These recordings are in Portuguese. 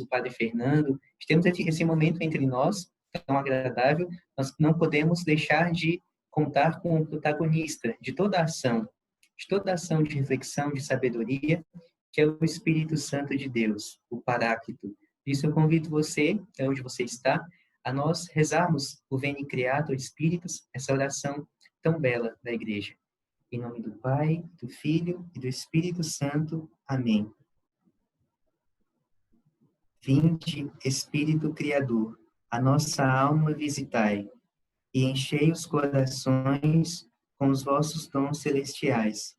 o Padre Fernando, temos esse momento entre nós, tão agradável, nós não podemos deixar de contar com o protagonista de toda a ação, de reflexão, de sabedoria, que é o Espírito Santo de Deus, o Paráclito. Por isso eu convido você, onde você está, a nós rezarmos o Veni Creator Spiritus, essa oração tão bela da Igreja. Em nome do Pai, do Filho e do Espírito Santo. Amém. Vinde, Espírito Criador, a nossa alma visitai, e enchei os corações com os vossos dons celestiais.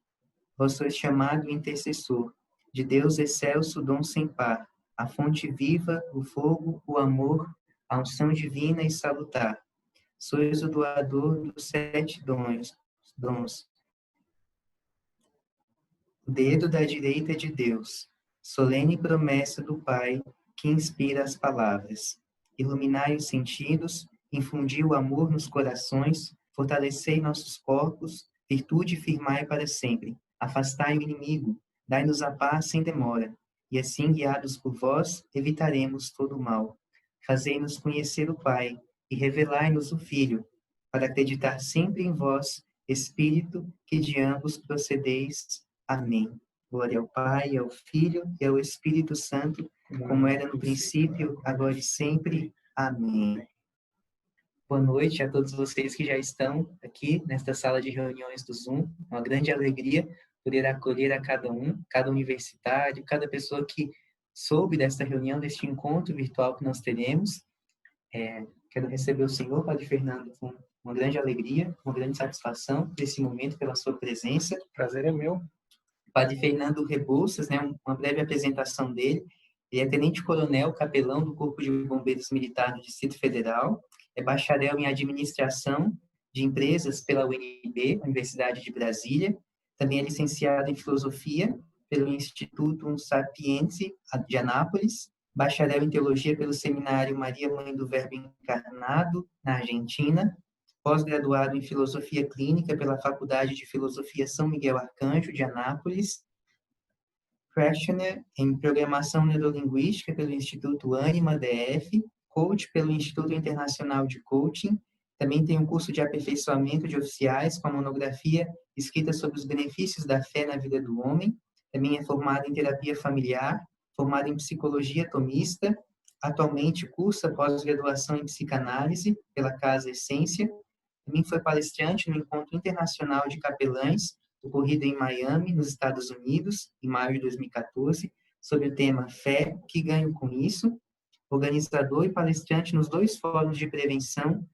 Vós sois chamado intercessor, de Deus excelso dom sem par, a fonte viva, o fogo, o amor, a unção divina e salutar. Sois o doador dos 7 dons. O dedo da direita de Deus, solene promessa do Pai, que inspira as palavras. Iluminai os sentidos, infundi o amor nos corações, fortalecei nossos corpos, virtude firmai para sempre. Afastai o inimigo, dai-nos a paz sem demora, e assim, guiados por vós, evitaremos todo o mal. Fazei-nos conhecer o Pai, e revelai-nos o Filho, para acreditar sempre em vós, Espírito, que de ambos procedeis. Amém. Glória ao Pai, ao Filho e ao Espírito Santo, como era no princípio, agora e sempre. Amém. Boa noite a todos vocês que já estão aqui nesta sala de reuniões do Zoom. Uma grande alegria poder acolher a cada um, cada universitário, cada pessoa que soube desta reunião, deste encontro virtual que nós teremos. Quero receber o senhor, Padre Fernando, com uma grande alegria, uma grande satisfação nesse momento pela sua presença. Prazer é meu. Padre Fernando Rebouças, né, uma breve apresentação dele. Ele é tenente-coronel, capelão do Corpo de Bombeiros Militar do Distrito Federal, é bacharel em Administração de Empresas pela UNB, Universidade de Brasília, também é licenciado em Filosofia pelo Instituto Sapiense de Anápolis, bacharel em Teologia pelo Seminário Maria Mãe do Verbo Encarnado, na Argentina, pós-graduado em Filosofia Clínica pela Faculdade de Filosofia São Miguel Arcanjo, de Anápolis, practitioner em Programação Neurolinguística pelo Instituto Anima DF, coach pelo Instituto Internacional de Coaching, também tem um curso de aperfeiçoamento de oficiais com a monografia escrita sobre os benefícios da fé na vida do homem, também é formado em terapia familiar, formado em psicologia tomista, atualmente cursa pós-graduação em psicanálise pela Casa Essência, também foi palestrante no Encontro Internacional de Capelães, ocorrido em Miami, nos Estados Unidos, em maio de 2014, sobre o tema Fé, o que ganho com isso? Organizador e palestrante nos 2 fóruns de prevenção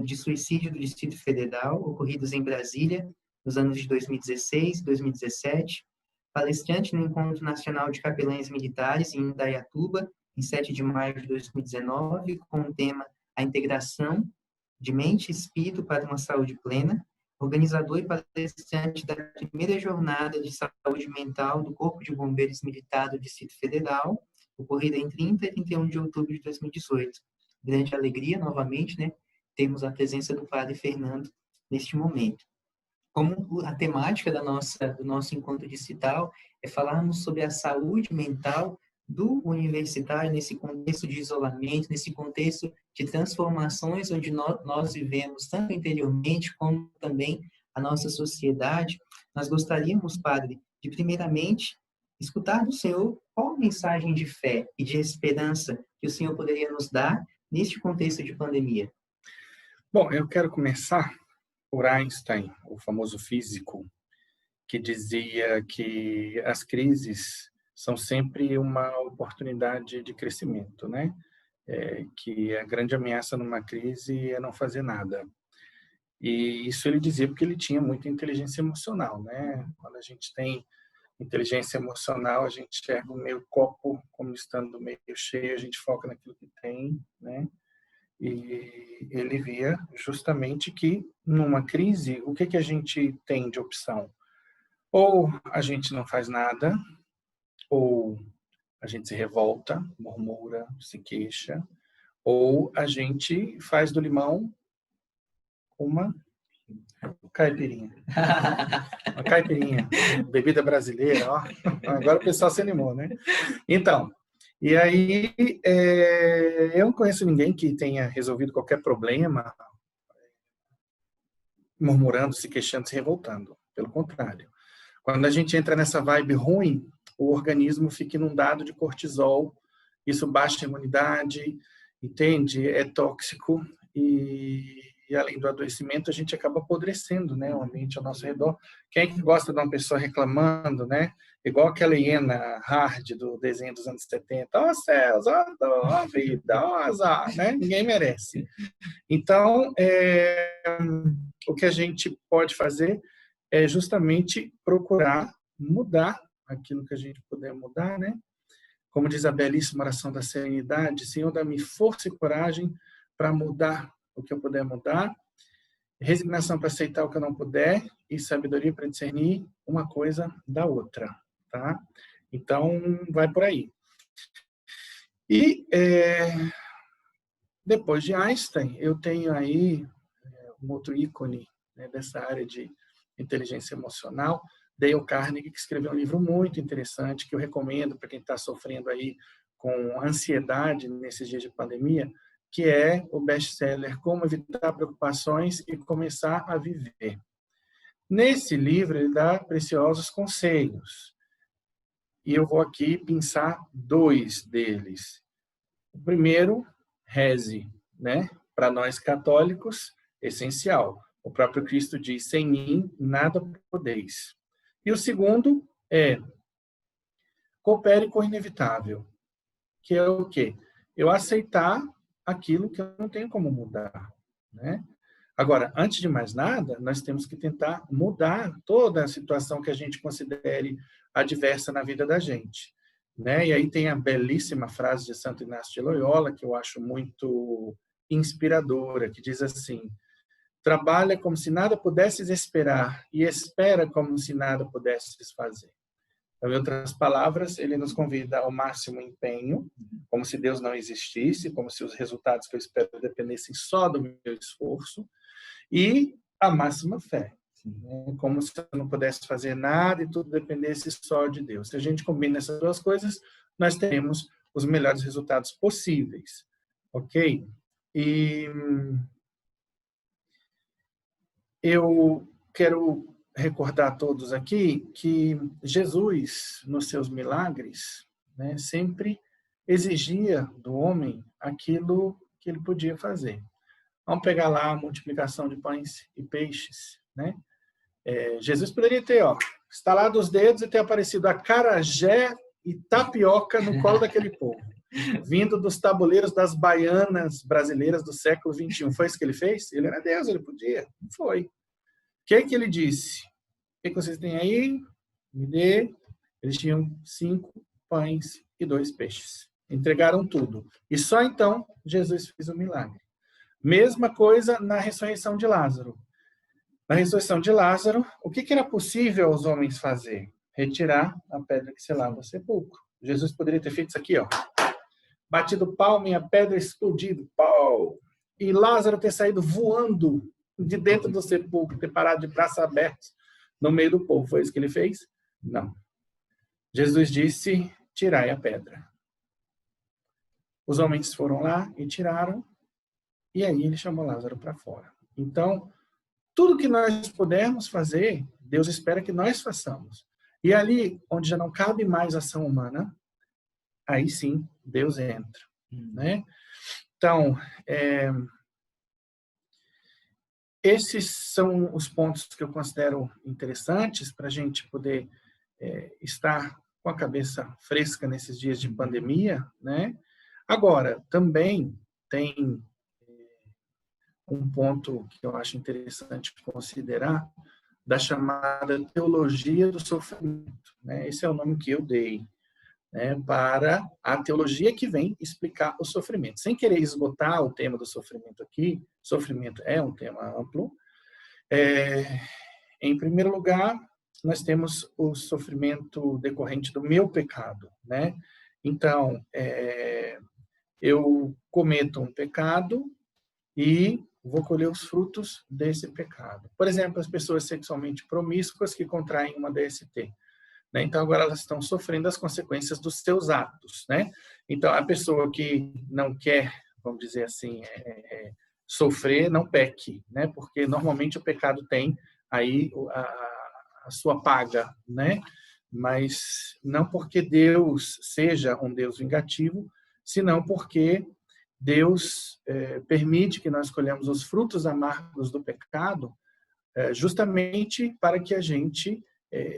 de suicídio do Distrito Federal, ocorridos em Brasília, nos anos de 2016 e 2017, palestrante no Encontro Nacional de Capelães Militares, em Indaiatuba, em 7 de maio de 2019, com o tema A Integração de Mente e Espírito para uma Saúde Plena, organizador e palestrante da primeira jornada de saúde mental do Corpo de Bombeiros Militar do Distrito Federal, ocorrida em 30 e 31 de outubro de 2018. Grande alegria, novamente, né, temos a presença do Padre Fernando neste momento. Como a temática do nosso encontro distrital é falarmos sobre a saúde mental do universitário nesse contexto de isolamento, nesse contexto de transformações onde nós vivemos tanto interiormente como também a nossa sociedade. Nós gostaríamos, Padre, de primeiramente escutar do Senhor qual a mensagem de fé e de esperança que o Senhor poderia nos dar neste contexto de pandemia. Bom, eu quero começar por Einstein, o famoso físico, que dizia que as crises são sempre uma oportunidade de crescimento, né? Que a grande ameaça numa crise é não fazer nada. E isso ele dizia porque ele tinha muita inteligência emocional, né? Quando a gente tem inteligência emocional, a gente enxerga o meio copo como estando meio cheio, a gente foca naquilo que tem, né? E ele via justamente que numa crise, o que a gente tem de opção? Ou a gente não faz nada, ou a gente se revolta, murmura, se queixa, ou a gente faz do limão uma caipirinha. Uma caipirinha, bebida brasileira, ó. Agora o pessoal se animou, né? Então, E aí, eu não conheço ninguém que tenha resolvido qualquer problema murmurando, se queixando, se revoltando. Pelo contrário. Quando a gente entra nessa vibe ruim, o organismo fica inundado de cortisol, isso baixa a imunidade, entende? É tóxico e além do adoecimento, a gente acaba apodrecendo, né, o ambiente ao nosso redor. Quem é que gosta de uma pessoa reclamando, né? Igual aquela hiena hard do desenho dos anos 70. Ó céus, ó vida, ó azar, né? Ninguém merece. Então, o que a gente pode fazer é justamente procurar mudar aquilo que a gente puder mudar, né? Como diz a belíssima oração da serenidade, Senhor, dá-me força e coragem para mudar o que eu puder mudar, resignação para aceitar o que eu não puder e sabedoria para discernir uma coisa da outra, tá? Então, vai por aí. E depois de Einstein, eu tenho aí um outro ícone, né, dessa área de inteligência emocional, Dale Carnegie, que escreveu um livro muito interessante, que eu recomendo para quem está sofrendo aí com ansiedade nesses dias de pandemia, que é o best-seller Como Evitar Preocupações e Começar a Viver. Nesse livro, ele dá preciosos conselhos. E eu vou aqui pensar 2 deles. O primeiro, reze, né? Para nós católicos, essencial. O próprio Cristo diz, sem mim, nada podeis. E o segundo é, coopere com o inevitável, que é o quê? Eu aceitar aquilo que eu não tenho como mudar, né? Agora, antes de mais nada, nós temos que tentar mudar toda a situação que a gente considere adversa na vida da gente, né? E aí tem a belíssima frase de Santo Inácio de Loyola, que eu acho muito inspiradora, que diz assim: trabalha como se nada pudesses esperar e espera como se nada pudesses fazer. Então, em outras palavras, ele nos convida ao máximo empenho, como se Deus não existisse, como se os resultados que eu espero dependessem só do meu esforço, e a máxima fé, como se eu não pudesse fazer nada e tudo dependesse só de Deus. Se a gente combina essas 2 coisas, nós teremos os melhores resultados possíveis, ok? E eu quero recordar a todos aqui que Jesus, nos seus milagres, né, sempre exigia do homem aquilo que ele podia fazer. Vamos pegar lá a multiplicação de pães e peixes, né? Jesus poderia ter, estalado os dedos e ter aparecido acarajé e tapioca no colo daquele povo, vindo dos tabuleiros das baianas brasileiras do século XXI. Foi isso que ele fez? Ele era Deus, ele podia. Não foi. O que ele disse? O que vocês têm aí? Me dê. Eles tinham 5 pães e 2 peixes. Entregaram tudo. E só então Jesus fez o milagre. Mesma coisa na ressurreição de Lázaro. Na ressurreição de Lázaro, o que era possível aos homens fazer? Retirar a pedra que selava o sepulcro. Jesus poderia ter feito isso aqui, batido palma e a pedra explodido, pau! E Lázaro ter saído voando de dentro do sepulcro, ter parado de braços abertos no meio do povo. Foi isso que ele fez? Não. Jesus disse, tirai a pedra. Os homens foram lá e tiraram, e aí ele chamou Lázaro para fora. Então, tudo que nós pudermos fazer, Deus espera que nós façamos. E ali, onde já não cabe mais ação humana, aí sim, Deus entra, né? Então, esses são os pontos que eu considero interessantes para a gente poder estar com a cabeça fresca nesses dias de pandemia, né? Agora, também tem um ponto que eu acho interessante considerar, da chamada teologia do sofrimento, né? Esse é o nome que eu dei, né, para a teologia que vem explicar o sofrimento. Sem querer esgotar o tema do sofrimento aqui, sofrimento é um tema amplo. Em primeiro lugar, nós temos o sofrimento decorrente do meu pecado, né? Então, eu cometo um pecado e vou colher os frutos desse pecado. Por exemplo, as pessoas sexualmente promíscuas que contraem uma DST. Né? Então, agora elas estão sofrendo as consequências dos seus atos. Né? Então, a pessoa que não quer, vamos dizer assim, sofrer, não peque, né? Porque normalmente o pecado tem aí a sua paga, né? Mas não porque Deus seja um Deus vingativo, senão porque Deus permite que nós colhamos os frutos amargos do pecado, justamente para que a gente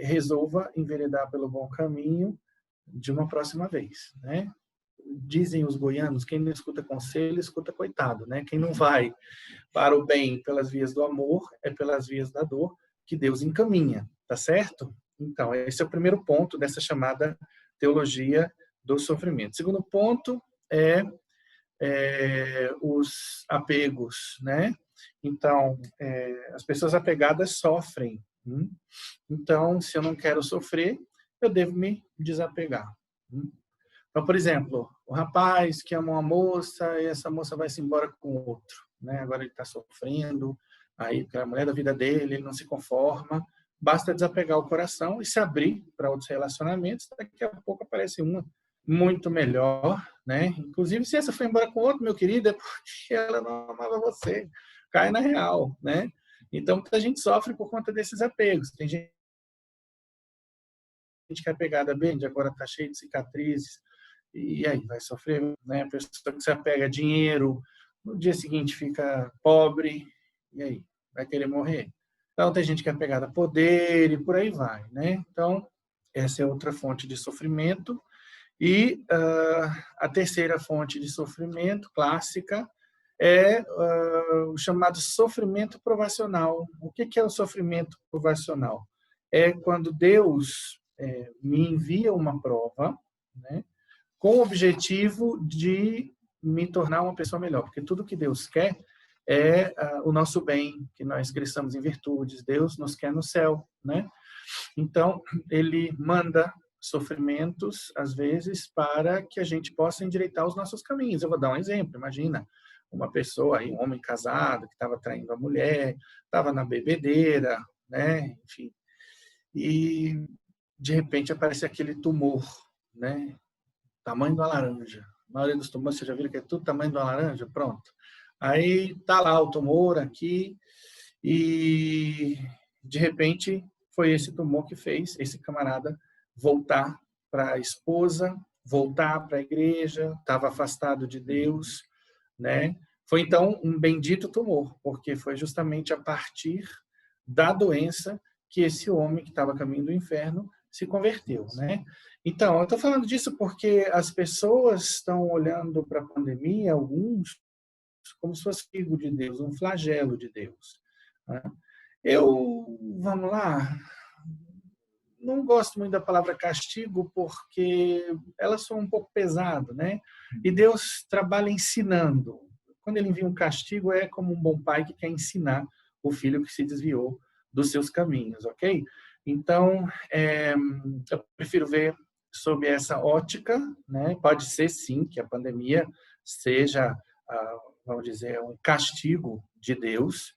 resolva enveredar pelo bom caminho de uma próxima vez, né? Dizem os goianos, quem não escuta conselho, escuta coitado, né? Quem não vai para o bem pelas vias do amor, é pelas vias da dor que Deus encaminha, tá certo? Então, esse é o primeiro ponto dessa chamada teologia do sofrimento. Segundo ponto os apegos, né? Então, as pessoas apegadas sofrem. Então, se eu não quero sofrer, eu devo me desapegar. Então, por exemplo, o rapaz que ama uma moça e essa moça vai se embora com outro, né? Agora ele está sofrendo, aí a mulher da vida dele, ele não se conforma. Basta desapegar o coração e se abrir para outros relacionamentos. Daqui a pouco aparece uma muito melhor, né? Inclusive, se essa foi embora com outro, meu querido, é porque ela não amava você. Cai na real, né? Então, muita gente sofre por conta desses apegos. Tem gente que é apegada bem, de agora está cheio de cicatrizes, e aí vai sofrer, né? A pessoa que se apega a dinheiro, no dia seguinte fica pobre, e aí? Vai querer morrer. Então, tem gente que é apegada a poder e por aí vai, né? Então, essa é outra fonte de sofrimento. E a terceira fonte de sofrimento clássica é o chamado sofrimento provacional. O que é o sofrimento provacional? É quando Deus me envia uma prova, né, com o objetivo de me tornar uma pessoa melhor, porque tudo que Deus quer é o nosso bem, que nós cresçamos em virtudes. Deus nos quer no céu, né? Então, ele manda sofrimentos, às vezes, para que a gente possa endireitar os nossos caminhos. Eu vou dar um exemplo. Imagina uma pessoa, um homem casado, que estava traindo a mulher, estava na bebedeira, né? Enfim. E, de repente, aparece aquele tumor, né? Tamanho de uma laranja. A maioria dos tumores, você já viu que é tudo tamanho de uma laranja? Pronto. Aí, tá lá o tumor aqui e, de repente, foi esse tumor que fez esse camarada voltar para a esposa, voltar para a igreja, estava afastado de Deus, né? Foi então um bendito tumor, porque foi justamente a partir da doença que esse homem que estava a caminho do inferno se converteu, né? Então, eu estou falando disso porque as pessoas estão olhando para a pandemia, alguns, como se fosse filho de Deus, um flagelo de Deus, né? Vamos lá, não gosto muito da palavra castigo porque ela soa um pouco pesado, né? E Deus trabalha ensinando. Quando ele envia um castigo, é como um bom pai que quer ensinar o filho que se desviou dos seus caminhos, ok? Então, eu prefiro ver sob essa ótica, né? Pode ser, sim, que a pandemia seja, vamos dizer, um castigo de Deus,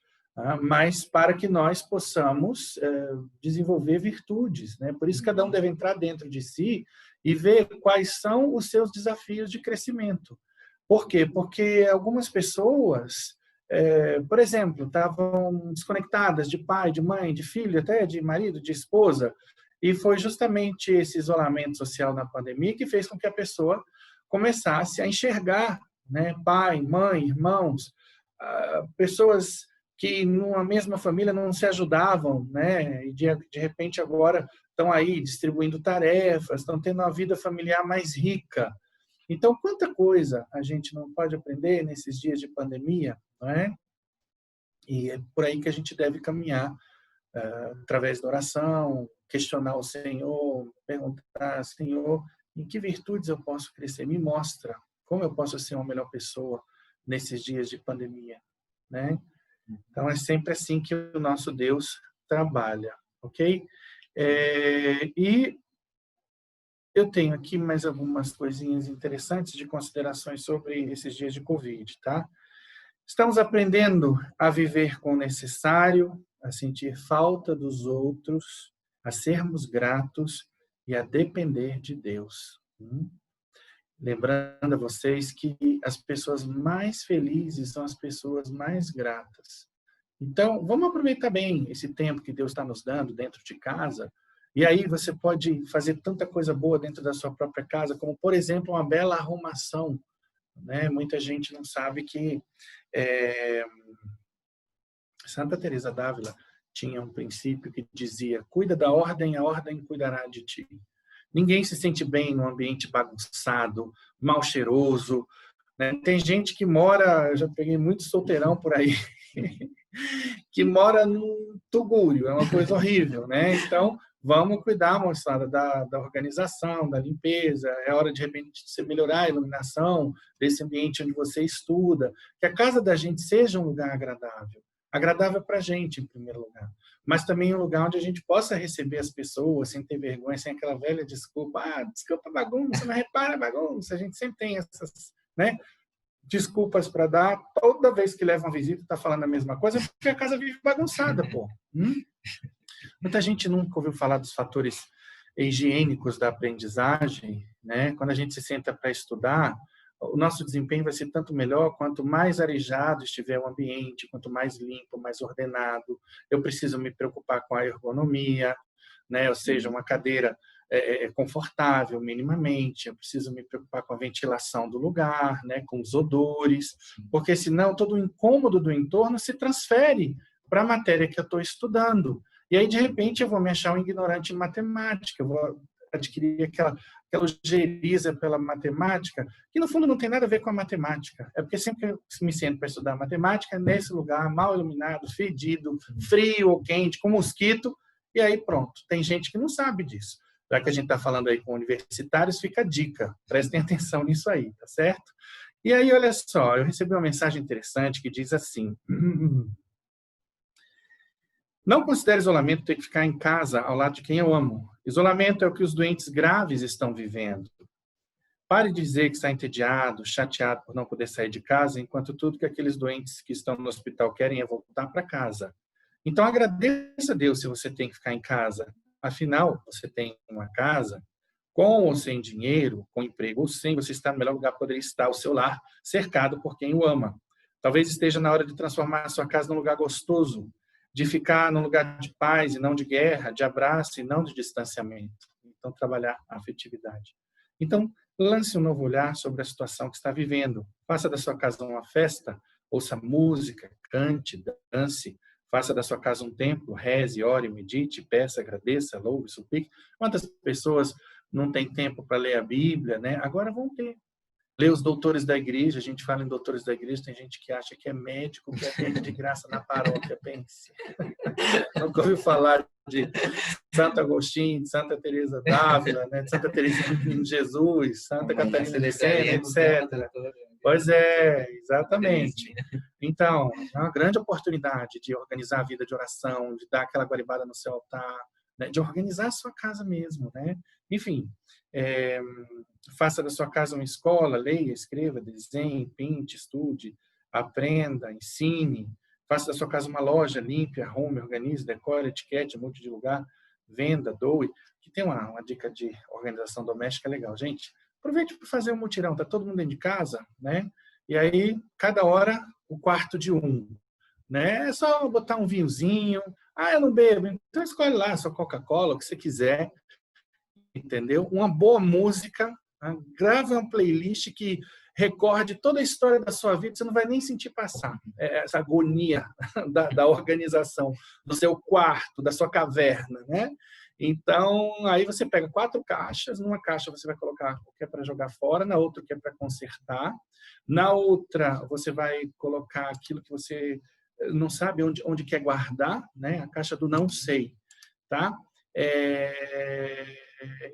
mas para que nós possamos desenvolver virtudes, né? Por isso cada um deve entrar dentro de si e ver quais são os seus desafios de crescimento. Por quê? Porque algumas pessoas, por exemplo, estavam desconectadas de pai, de mãe, de filho, até de marido, de esposa, e foi justamente esse isolamento social na pandemia que fez com que a pessoa começasse a enxergar, né, pai, mãe, irmãos, pessoas que numa mesma família não se ajudavam, né? E de repente agora estão aí distribuindo tarefas, estão tendo uma vida familiar mais rica. Então, quanta coisa a gente não pode aprender nesses dias de pandemia, não é? E é por aí que a gente deve caminhar, através da oração, questionar o Senhor, perguntar, Senhor, em que virtudes eu posso crescer? Me mostra como eu posso ser uma melhor pessoa nesses dias de pandemia, né? Então, é sempre assim que o nosso Deus trabalha, ok? E eu tenho aqui mais algumas coisinhas interessantes de considerações sobre esses dias de Covid, tá? Estamos aprendendo a viver com o necessário, a sentir falta dos outros, a sermos gratos e a depender de Deus. lembrando a vocês que as pessoas mais felizes são as pessoas mais gratas. Então, vamos aproveitar bem esse tempo que Deus está nos dando dentro de casa. E aí você pode fazer tanta coisa boa dentro da sua própria casa, como, por exemplo, uma bela arrumação, né? Muita gente não sabe que Santa Teresa d'Ávila tinha um princípio que dizia: cuida da ordem, a ordem cuidará de ti. Ninguém se sente bem num ambiente bagunçado, mal cheiroso, né? Tem gente que mora, eu já peguei muito solteirão por aí, que mora num tugúrio, é uma coisa horrível, né? Então, vamos cuidar, moçada, da organização, da limpeza. É hora, de repente, de você melhorar a iluminação desse ambiente onde você estuda. Que a casa da gente seja um lugar agradável. Agradável para a gente, em primeiro lugar. Mas também um lugar onde a gente possa receber as pessoas sem ter vergonha, sem aquela velha desculpa. Ah, desculpa a bagunça, não repara a bagunça. A gente sempre tem essas, né, desculpas para dar. Toda vez que leva uma visita, está falando a mesma coisa, porque a casa vive bagunçada, pô. Muita gente nunca ouviu falar dos fatores higiênicos da aprendizagem, né? Quando a gente se senta para estudar, o nosso desempenho vai ser tanto melhor quanto mais arejado estiver o ambiente, quanto mais limpo, mais ordenado. Eu preciso me preocupar com a ergonomia, né? Ou seja, uma cadeira confortável minimamente. Eu preciso me preocupar com a ventilação do lugar, né? Com os odores, porque senão todo o incômodo do entorno se transfere para a matéria que eu estou estudando. E aí, de repente, eu vou me achar um ignorante em matemática, eu vou adquirir aquela ojeriza pela matemática, que no fundo não tem nada a ver com a matemática. É porque sempre que eu me sento para estudar matemática, nesse lugar, mal iluminado, fedido, frio ou quente, com mosquito, e aí pronto. Tem gente que não sabe disso. Já que a gente está falando aí com universitários, fica a dica. Prestem atenção nisso aí, tá certo? E aí, olha só, eu recebi uma mensagem interessante que diz assim: não considero isolamento ter que ficar em casa ao lado de quem eu amo. Isolamento é o que os doentes graves estão vivendo. Pare de dizer que está entediado, chateado por não poder sair de casa, enquanto tudo que aqueles doentes que estão no hospital querem é voltar para casa. Então agradeça a Deus se você tem que ficar em casa. Afinal, você tem uma casa, com ou sem dinheiro, com emprego ou sem, você está no melhor lugar que poderia estar, o seu lar, cercado por quem o ama. Talvez esteja na hora de transformar a sua casa num lugar gostoso, de ficar num lugar de paz e não de guerra, de abraço e não de distanciamento. Então, trabalhar a afetividade. Então, lance um novo olhar sobre a situação que está vivendo. Faça da sua casa uma festa, ouça música, cante, dance. Faça da sua casa um templo, reze, ore, medite, peça, agradeça, louve, suplique. Quantas pessoas não têm tempo para ler a Bíblia, né? Agora vão ter. Ler os doutores da igreja, a gente fala em doutores da igreja, tem gente que acha que é médico, que atende de graça na paróquia, pense. Nunca ouviu falar de Santo Agostinho, de Santa Teresa d'Ávila, né? De Santa Teresa de Jesus, Santa Catarina de Sena, etc. Pois é, exatamente. Então, é uma grande oportunidade de organizar a vida de oração, de dar aquela guaribada no seu altar, né? De organizar a sua casa mesmo, né? Enfim, faça da sua casa uma escola, leia, escreva, desenhe, pinte, estude, aprenda, ensine. Faça da sua casa uma loja, limpe, arrume, organize, decore, etiquete, mude de lugar, venda, doe. Que tem uma dica de organização doméstica legal. Gente, aproveite para fazer um mutirão. Está todo mundo dentro de casa, né? E aí, cada hora, o quarto de um. Né? É só botar um vinhozinho. Ah, eu não bebo. Então, escolhe lá a sua Coca-Cola, o que você quiser. Entendeu? Uma boa música, né? Grave uma playlist que recorde toda a história da sua vida, você não vai nem sentir passar essa agonia da organização do seu quarto, da sua caverna, né? Então, aí você pega 4 caixas, numa caixa você vai colocar o que é para jogar fora, na outra o que é para consertar, na outra você vai colocar aquilo que você não sabe onde quer guardar, né? A caixa do não sei, tá?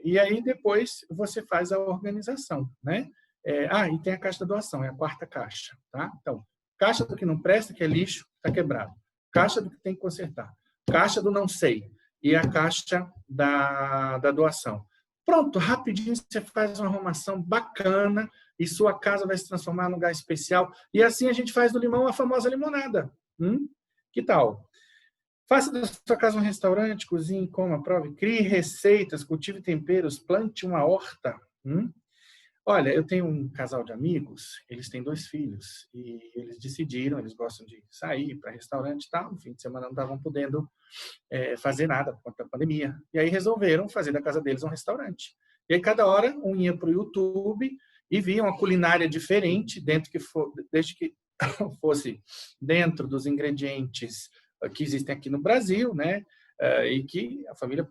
E aí depois você faz a organização, né? E tem a caixa da doação, é a 4ª caixa, tá? Então, caixa do que não presta, que é lixo, está quebrado. Caixa do que tem que consertar. Caixa do não sei. E a caixa da doação. Pronto, rapidinho você faz uma arrumação bacana e sua casa vai se transformar num lugar especial. E assim a gente faz do limão a famosa limonada. Que tal? Faça da sua casa um restaurante, cozinhe, coma, prove, crie receitas, cultive temperos, plante uma horta. Olha, eu tenho um casal de amigos, eles têm 2 filhos e eles decidiram, eles gostam de sair para restaurante e tal, no fim de semana não estavam podendo fazer nada por conta da pandemia. E aí resolveram fazer da casa deles um restaurante. E aí cada hora um ia para o YouTube e via uma culinária diferente, desde que fosse dentro dos ingredientes que existem aqui no Brasil, né? E que a família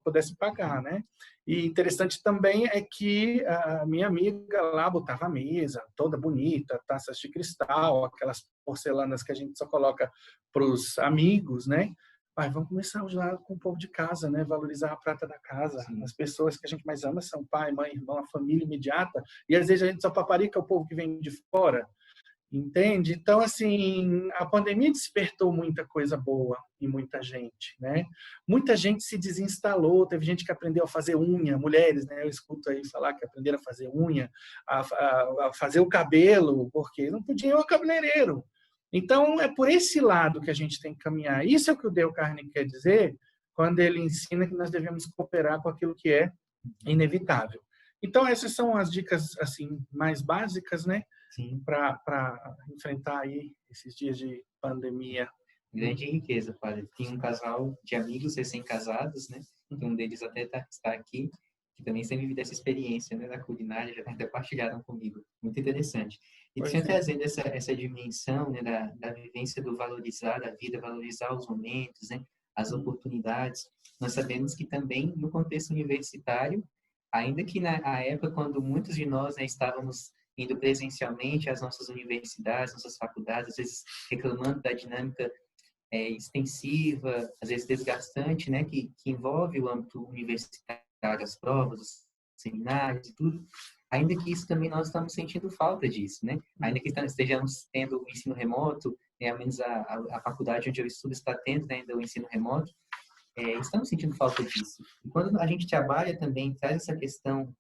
pudesse pagar, né? E interessante também é que a minha amiga lá botava a mesa toda bonita, taças de cristal, aquelas porcelanas que a gente só coloca para os amigos, né? Pai, vamos começar a usar com o povo de casa, né? Valorizar a prata da casa. Sim. As pessoas que a gente mais ama são pai, mãe, irmão, a família imediata. E às vezes a gente só paparica o povo que vem de fora. Entende? Então, assim, a pandemia despertou muita coisa boa em muita gente, né? Muita gente se desinstalou, teve gente que aprendeu a fazer unha, mulheres, né? Eu escuto aí falar que aprenderam a fazer unha, a fazer o cabelo, porque não podia ir ao cabeleireiro. Então, é por esse lado que a gente tem que caminhar. Isso é o que o Dale Carnegie quer dizer quando ele ensina que nós devemos cooperar com aquilo que é inevitável. Então, essas são as dicas assim mais básicas, né? Para enfrentar aí esses dias de pandemia. Grande riqueza, padre. Tem um casal de amigos recém-casados, né? Que um deles até está aqui, que também sempre vive essa experiência, né, da culinária, já até partilharam comigo. Muito interessante. E você trazendo essa dimensão, né, da vivência do valorizar a vida, valorizar os momentos, né, as oportunidades. Nós sabemos que também no contexto universitário, ainda que na época quando muitos de nós, né, estávamos indo presencialmente às nossas universidades, nossas faculdades, às vezes reclamando da dinâmica extensiva, às vezes desgastante, né, que envolve o âmbito universitário, as provas, os seminários e tudo, ainda que isso também nós estamos sentindo falta disso, né? Ainda que estejamos tendo o ensino remoto, ao menos a faculdade onde eu estudo está tendo, né, ainda o ensino remoto, estamos sentindo falta disso. E quando a gente trabalha também, traz essa questão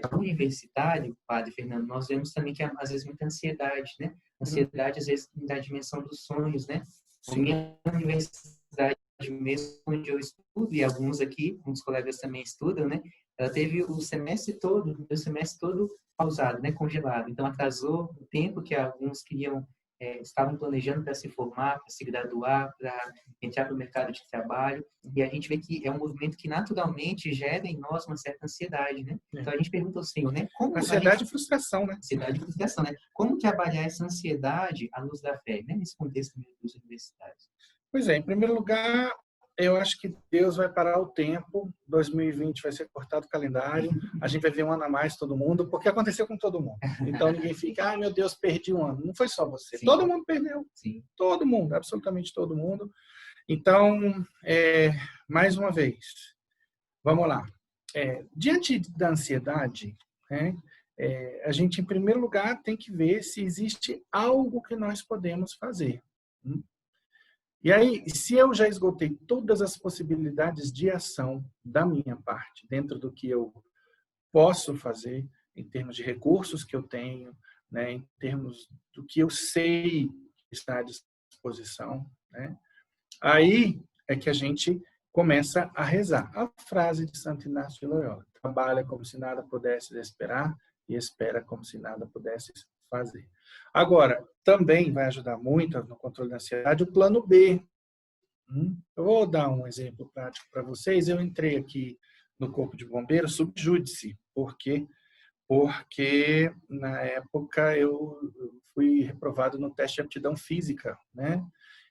do universitário, padre Fernando, nós vemos também que às vezes muita ansiedade, né? Ansiedade, às vezes, da dimensão dos sonhos, né? A minha universidade mesmo, onde eu estudo, e alguns aqui, uns colegas também estudam, né? Ela teve o semestre todo pausado, né? Congelado. Então, atrasou o tempo que alguns estavam planejando para se formar, para se graduar, para entrar para o mercado de trabalho. E a gente vê que é um movimento que naturalmente gera em nós uma certa ansiedade, né? Então a gente pergunta ao Senhor, né? Como ansiedade e frustração, né? Ansiedade e frustração, né? Como trabalhar essa ansiedade à luz da fé, né? Nesse contexto dos universitários. Pois é, em primeiro lugar, eu acho que Deus vai parar o tempo, 2020 vai ser cortado o calendário, a gente vai ver um ano a mais todo mundo, porque aconteceu com todo mundo. Então ninguém fica, ai meu Deus, perdi um ano. Não foi só você, Sim. todo mundo perdeu. Sim. Todo mundo, absolutamente todo mundo. Então, mais uma vez, vamos lá. Diante da ansiedade, né, a gente, em primeiro lugar, tem que ver se existe algo que nós podemos fazer. E aí, se eu já esgotei todas as possibilidades de ação da minha parte, dentro do que eu posso fazer, em termos de recursos que eu tenho, né, em termos do que eu sei estar à disposição, né, aí é que a gente começa a rezar. A frase de Santo Inácio de Loyola: trabalha como se nada pudesse esperar e espera como se nada pudesse fazer. Agora, também vai ajudar muito no controle da ansiedade o plano B. Eu vou dar um exemplo prático para vocês. Eu entrei aqui no Corpo de Bombeiros subjúdice. Por quê? Porque na época eu fui reprovado no teste de aptidão física, né?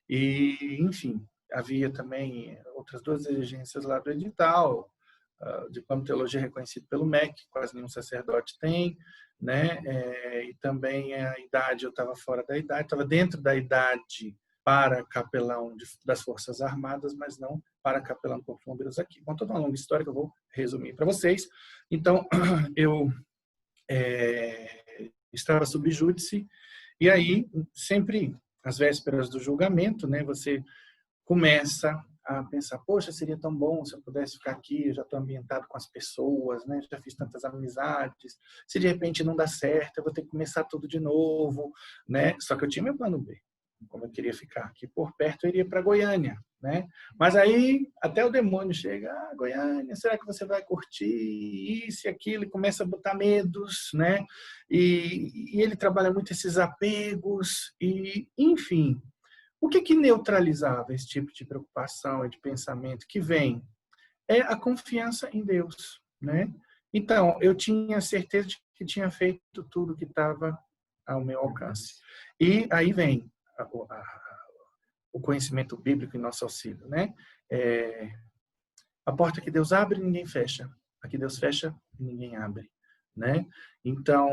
E, enfim, havia também outras 2 exigências lá do edital, diploma de teologia reconhecido pelo MEC, quase nenhum sacerdote tem, né? E também a idade, eu estava fora da idade, estava dentro da idade para capelão das Forças Armadas, mas não para capelão do Corpo de Bombeiros aqui. Bom, toda uma longa história que eu vou resumir para vocês. Então, eu estava sob júdice, e aí, sempre às vésperas do julgamento, né, você começa a pensar, poxa, seria tão bom se eu pudesse ficar aqui, eu já estou ambientado com as pessoas, né, já fiz tantas amizades, se de repente não dá certo, eu vou ter que começar tudo de novo, né? Só que eu tinha meu plano B. Como eu queria ficar aqui por perto, eu iria para Goiânia, né? Mas aí até o demônio chega, Goiânia, será que você vai curtir isso e aquilo? E começa a botar medos, né? E ele trabalha muito esses apegos e, enfim, o que neutralizava esse tipo de preocupação e de pensamento que vem? É a confiança em Deus, né? Então, eu tinha certeza de que tinha feito tudo que estava ao meu alcance. E aí vem o conhecimento bíblico em nosso auxílio, né? A porta que Deus abre, ninguém fecha. A que Deus fecha, ninguém abre, né? Então,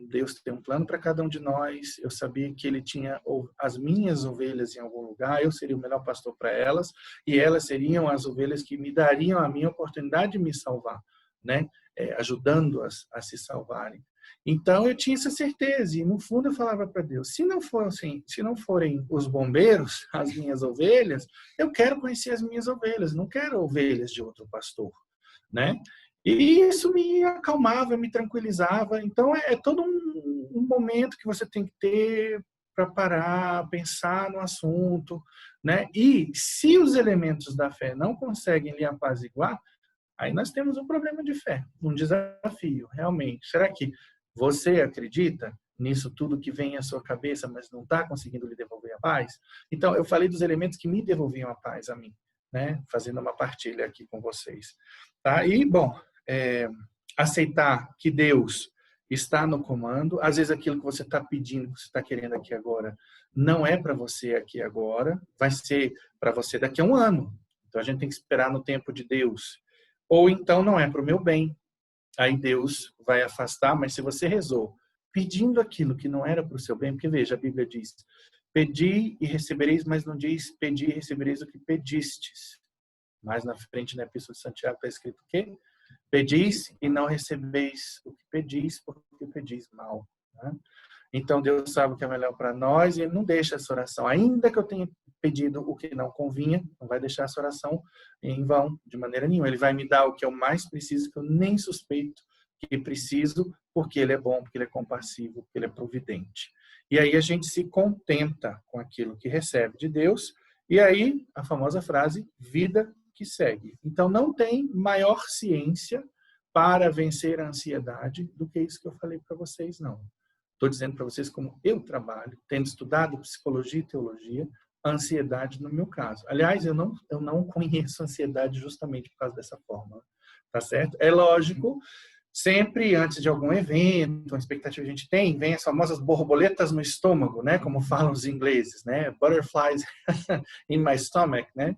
Deus tem um plano para cada um de nós. Eu sabia que Ele tinha as minhas ovelhas em algum lugar, eu seria o melhor pastor para elas, e elas seriam as ovelhas que me dariam a minha oportunidade de me salvar, né? Ajudando-as a se salvarem. Então, eu tinha essa certeza, e no fundo eu falava para Deus, se não forem os bombeiros, as minhas ovelhas, eu quero conhecer as minhas ovelhas, não quero ovelhas de outro pastor, né? E isso me acalmava, me tranquilizava. Então, é todo um momento que você tem que ter para parar, pensar no assunto, né? E se os elementos da fé não conseguem lhe apaziguar, aí nós temos um problema de fé, um desafio, realmente. Será que você acredita nisso tudo que vem à sua cabeça, mas não está conseguindo lhe devolver a paz? Então, eu falei dos elementos que me devolviam a paz a mim, né? Fazendo uma partilha aqui com vocês. Tá? E, bom, aceitar que Deus está no comando. Às vezes aquilo que você está pedindo, que você está querendo aqui agora, não é para você aqui agora, vai ser para você daqui a um ano. Então, a gente tem que esperar no tempo de Deus. Ou então não é para o meu bem. Aí Deus vai afastar, mas se você rezou pedindo aquilo que não era para o seu bem, porque veja, a Bíblia diz, pedi e recebereis, mas não diz pedi e recebereis o que pedistes. Mais na frente na Epístola de Santiago está escrito o quê? Pedis e não recebeis o que pedis, porque pedis mal. Né? Então Deus sabe o que é melhor para nós e Ele não deixa essa oração. Ainda que eu tenha pedido o que não convinha, não vai deixar essa oração em vão, de maneira nenhuma. Ele vai me dar o que eu mais preciso, que eu nem suspeito que preciso, porque Ele é bom, porque Ele é compassivo, porque Ele é providente. E aí a gente se contenta com aquilo que recebe de Deus, e aí a famosa frase, vida que segue. Então não tem maior ciência para vencer a ansiedade do que isso que eu falei para vocês, não. Estou dizendo para vocês como eu trabalho, tendo estudado psicologia e teologia, a ansiedade no meu caso. Aliás, eu não conheço ansiedade justamente por causa dessa forma, tá certo? É lógico, sempre antes de algum evento, uma expectativa que a gente tem, vem as famosas borboletas no estômago, né? Como falam os ingleses, né? Butterflies in my stomach, né?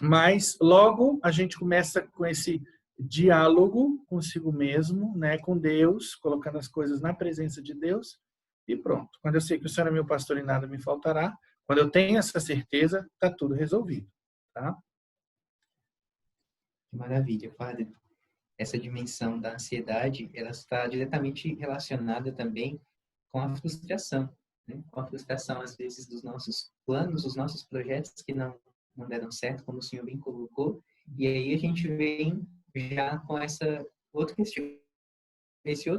Mas logo a gente começa com esse diálogo consigo mesmo, né, com Deus, colocando as coisas na presença de Deus e pronto. Quando eu sei que o Senhor é meu pastor e nada me faltará, quando eu tenho essa certeza, está tudo resolvido, tá? Que maravilha, padre. Essa dimensão da ansiedade, ela está diretamente relacionada também com a frustração, né? Com a frustração, às vezes, dos nossos planos, dos nossos projetos que não deram certo, como o senhor bem colocou, e aí a gente vem já com esse outro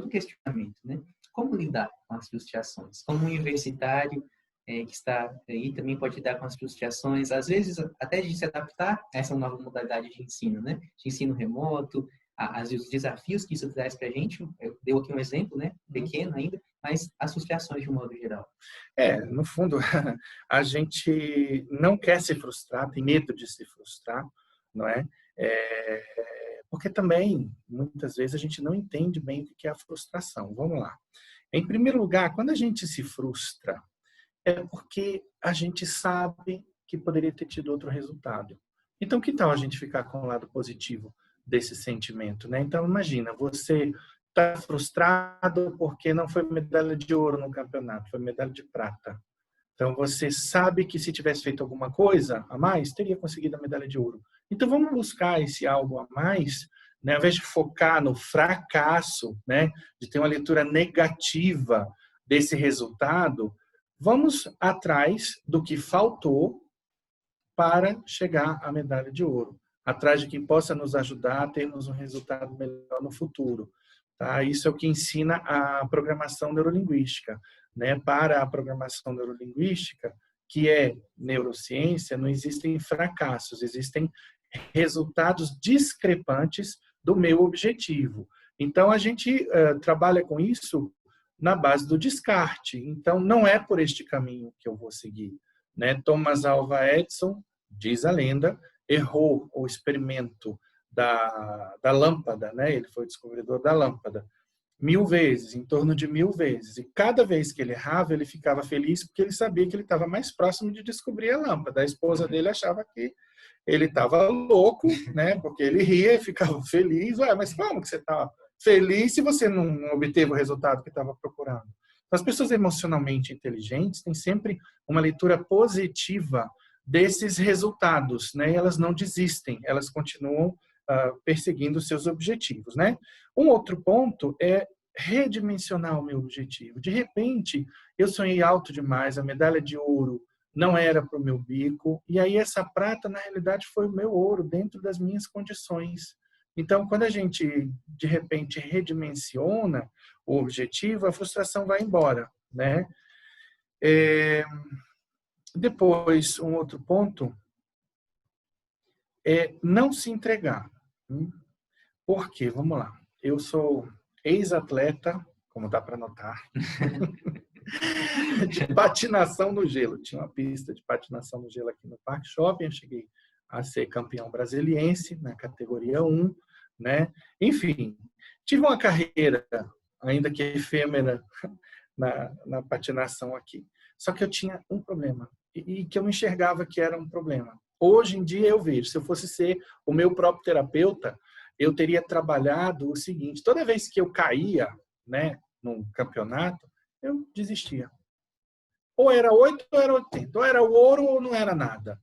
questionamento, né? Como lidar com as frustrações? Como um universitário que está aí também pode lidar com as frustrações, às vezes até de se adaptar a essa nova modalidade de ensino, né? De ensino remoto, às vezes os desafios que isso traz para a gente. Eu dei aqui um exemplo, né? Pequeno ainda, mas as frustrações de um modo geral. No fundo, a gente não quer se frustrar, tem medo de se frustrar, não é? Porque também, muitas vezes, a gente não entende bem o que é a frustração. Vamos lá. Em primeiro lugar, quando a gente se frustra, é porque a gente sabe que poderia ter tido outro resultado. Então, que tal a gente ficar com o lado positivo desse sentimento, né? Então, imagina, você está frustrado porque não foi medalha de ouro no campeonato, foi medalha de prata. Então, você sabe que se tivesse feito alguma coisa a mais, teria conseguido a medalha de ouro. Então, vamos buscar esse algo a mais, né? Ao invés de focar no fracasso, né? De ter uma leitura negativa desse resultado, vamos atrás do que faltou para chegar à medalha de ouro. Atrás de quem possa nos ajudar a termos um resultado melhor no futuro. Tá? Isso é o que ensina a programação neurolinguística. Né? Para a programação neurolinguística, que é neurociência, não existem fracassos, existem resultados discrepantes do meu objetivo. Então, a gente trabalha com isso na base do descarte. Então, não é por este caminho que eu vou seguir, né? Thomas Alva Edison, diz a lenda, errou o experimento da lâmpada, né? Ele foi o descobridor da lâmpada 1000 vezes, em torno de 1000 vezes. E cada vez que ele errava, ele ficava feliz porque ele sabia que ele estava mais próximo de descobrir a lâmpada. A esposa dele achava que ele estava louco, né? Porque ele ria e ficava feliz. Ué, mas como que você está feliz se você não obteve o resultado que estava procurando? Então, as pessoas emocionalmente inteligentes têm sempre uma leitura positiva desses resultados, né? E elas não desistem, elas continuam perseguindo seus objetivos, né? Um outro ponto é redimensionar o meu objetivo. De repente, eu sonhei alto demais, a medalha de ouro não era para o meu bico, e aí essa prata, na realidade, foi o meu ouro, dentro das minhas condições. Então, quando a gente, de repente, redimensiona o objetivo, a frustração vai embora, né? Depois, um outro ponto é não se entregar. Por quê? Vamos lá. Eu sou ex-atleta, como dá para notar, de patinação no gelo. Tinha uma pista de patinação no gelo aqui no Parque Shopping. Eu cheguei a ser campeão brasiliense na categoria 1, né? Enfim, tive uma carreira, ainda que efêmera, na patinação aqui. Só que eu tinha um problema, e que eu enxergava que era um problema. Hoje em dia eu vejo, se eu fosse ser o meu próprio terapeuta, eu teria trabalhado o seguinte: toda vez que eu caía, né, num campeonato, eu desistia. Ou era 8 ou era 80, ou era o ouro ou não era nada.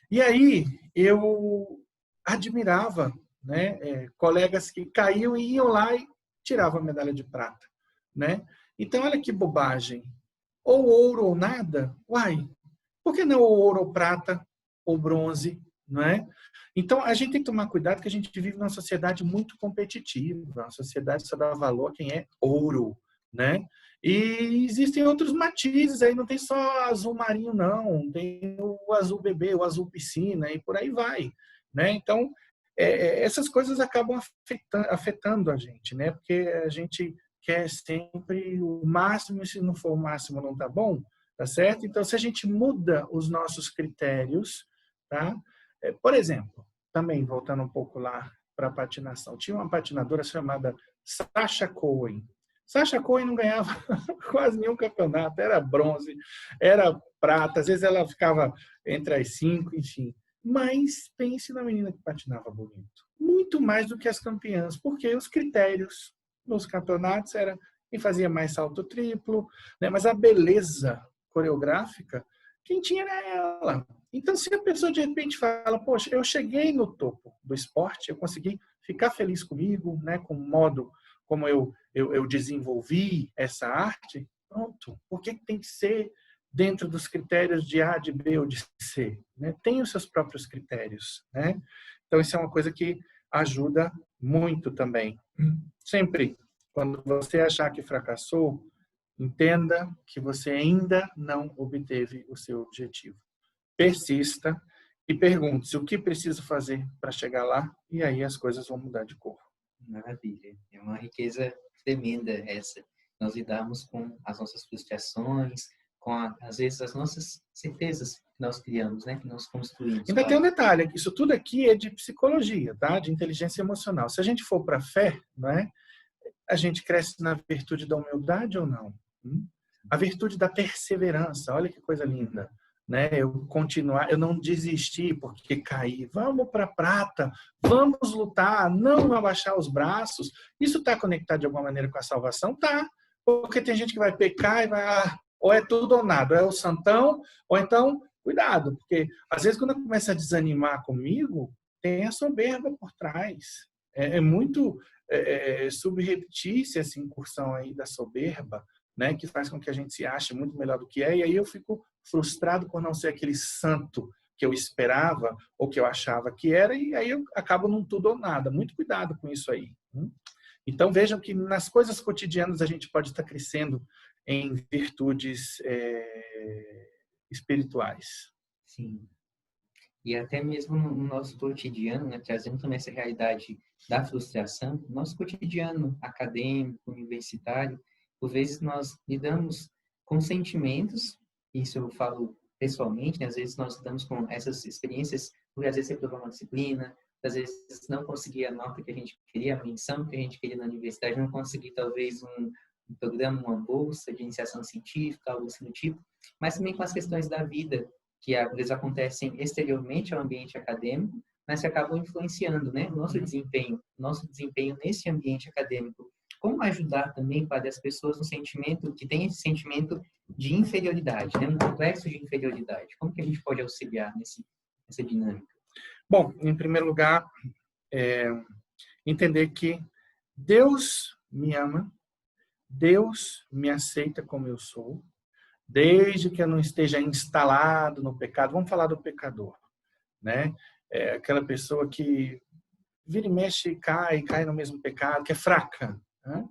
E aí eu admirava, né, colegas que caíam e iam lá e tiravam a medalha de prata, né? Então, olha que bobagem. Ou ouro ou nada, uai, por que não ouro ou prata ou bronze, não é? Então, a gente tem que tomar cuidado que a gente vive numa sociedade muito competitiva, uma sociedade que só dá valor a quem é ouro, né? E existem outros matizes aí, não tem só azul marinho, não. Tem o azul bebê, o azul piscina e por aí vai, né? Então, essas coisas acabam afetando a gente, né? Porque a gente quer sempre o máximo, e se não for o máximo não tá bom, tá certo? Então, se a gente muda os nossos critérios, tá? Por exemplo, também voltando um pouco lá para a patinação, tinha uma patinadora chamada Sasha Cohen. Sasha Cohen não ganhava quase nenhum campeonato, era bronze, era prata, às vezes ela ficava entre as 5, enfim. Mas pense na menina que patinava bonito. Muito mais do que as campeãs, porque os critérios nos campeonatos era quem fazia mais salto triplo, né? Mas a beleza coreográfica, quem tinha era ela. Então, se a pessoa de repente fala, poxa, eu cheguei no topo do esporte, eu consegui ficar feliz comigo, né, com o modo como eu desenvolvi essa arte, pronto. Por que tem que ser dentro dos critérios de A, de B ou de C? Né? Tem os seus próprios critérios, né? Então, isso é uma coisa que ajuda muito também. Sempre, quando você achar que fracassou, entenda que você ainda não obteve o seu objetivo. Persista e pergunte-se o que preciso fazer para chegar lá, e aí as coisas vão mudar de cor. Maravilha. É uma riqueza tremenda essa. Nós lidarmos com as nossas frustrações, com, às vezes, as nossas certezas que nós criamos, né? Que nós construímos. Ainda tem um detalhe, isso tudo aqui é de psicologia, tá? De inteligência emocional. Se a gente for para a fé, não é? A gente cresce na virtude da humildade ou não? A virtude da perseverança, olha que coisa linda. Né? Eu continuar, eu não desisti porque caí. Vamos para a prata, vamos lutar, não abaixar os braços. Isso está conectado de alguma maneira com a salvação? Tá. Porque tem gente que vai pecar e vai, ou é tudo ou nada, ou é o santão, ou então, cuidado, porque às vezes quando eu começo a desanimar comigo, tem a soberba por trás. É muito subreptícia essa incursão aí da soberba, né, que faz com que a gente se ache muito melhor do que é, e aí eu fico frustrado por não ser aquele santo que eu esperava ou que eu achava que era, e aí eu acabo num tudo ou nada. Muito cuidado com isso aí. Então vejam que nas coisas cotidianas a gente pode estar crescendo em virtudes espirituais. Sim. E até mesmo no nosso cotidiano, né, trazendo também essa realidade da frustração, nosso cotidiano acadêmico, universitário, por vezes nós lidamos com sentimentos, isso eu falo pessoalmente, né, às vezes nós lidamos com essas experiências, por às vezes reprovar uma disciplina, às vezes não conseguir a nota que a gente queria, a menção que a gente queria na universidade, não conseguir talvez um programa, uma bolsa de iniciação científica, algo assim do tipo, mas também com as questões da vida, que às vezes acontecem exteriormente ao ambiente acadêmico, mas que acabam influenciando, né, nosso desempenho nesse ambiente acadêmico. Como ajudar também para as pessoas no sentimento, que tem esse sentimento de inferioridade, né, um complexo de inferioridade? Como que a gente pode auxiliar nessa dinâmica? Bom, em primeiro lugar, entender que Deus me ama, Deus me aceita como eu sou, desde que eu não esteja instalado no pecado. Vamos falar do pecador, né? Aquela pessoa que vira e mexe e cai no mesmo pecado, que é fraca, né?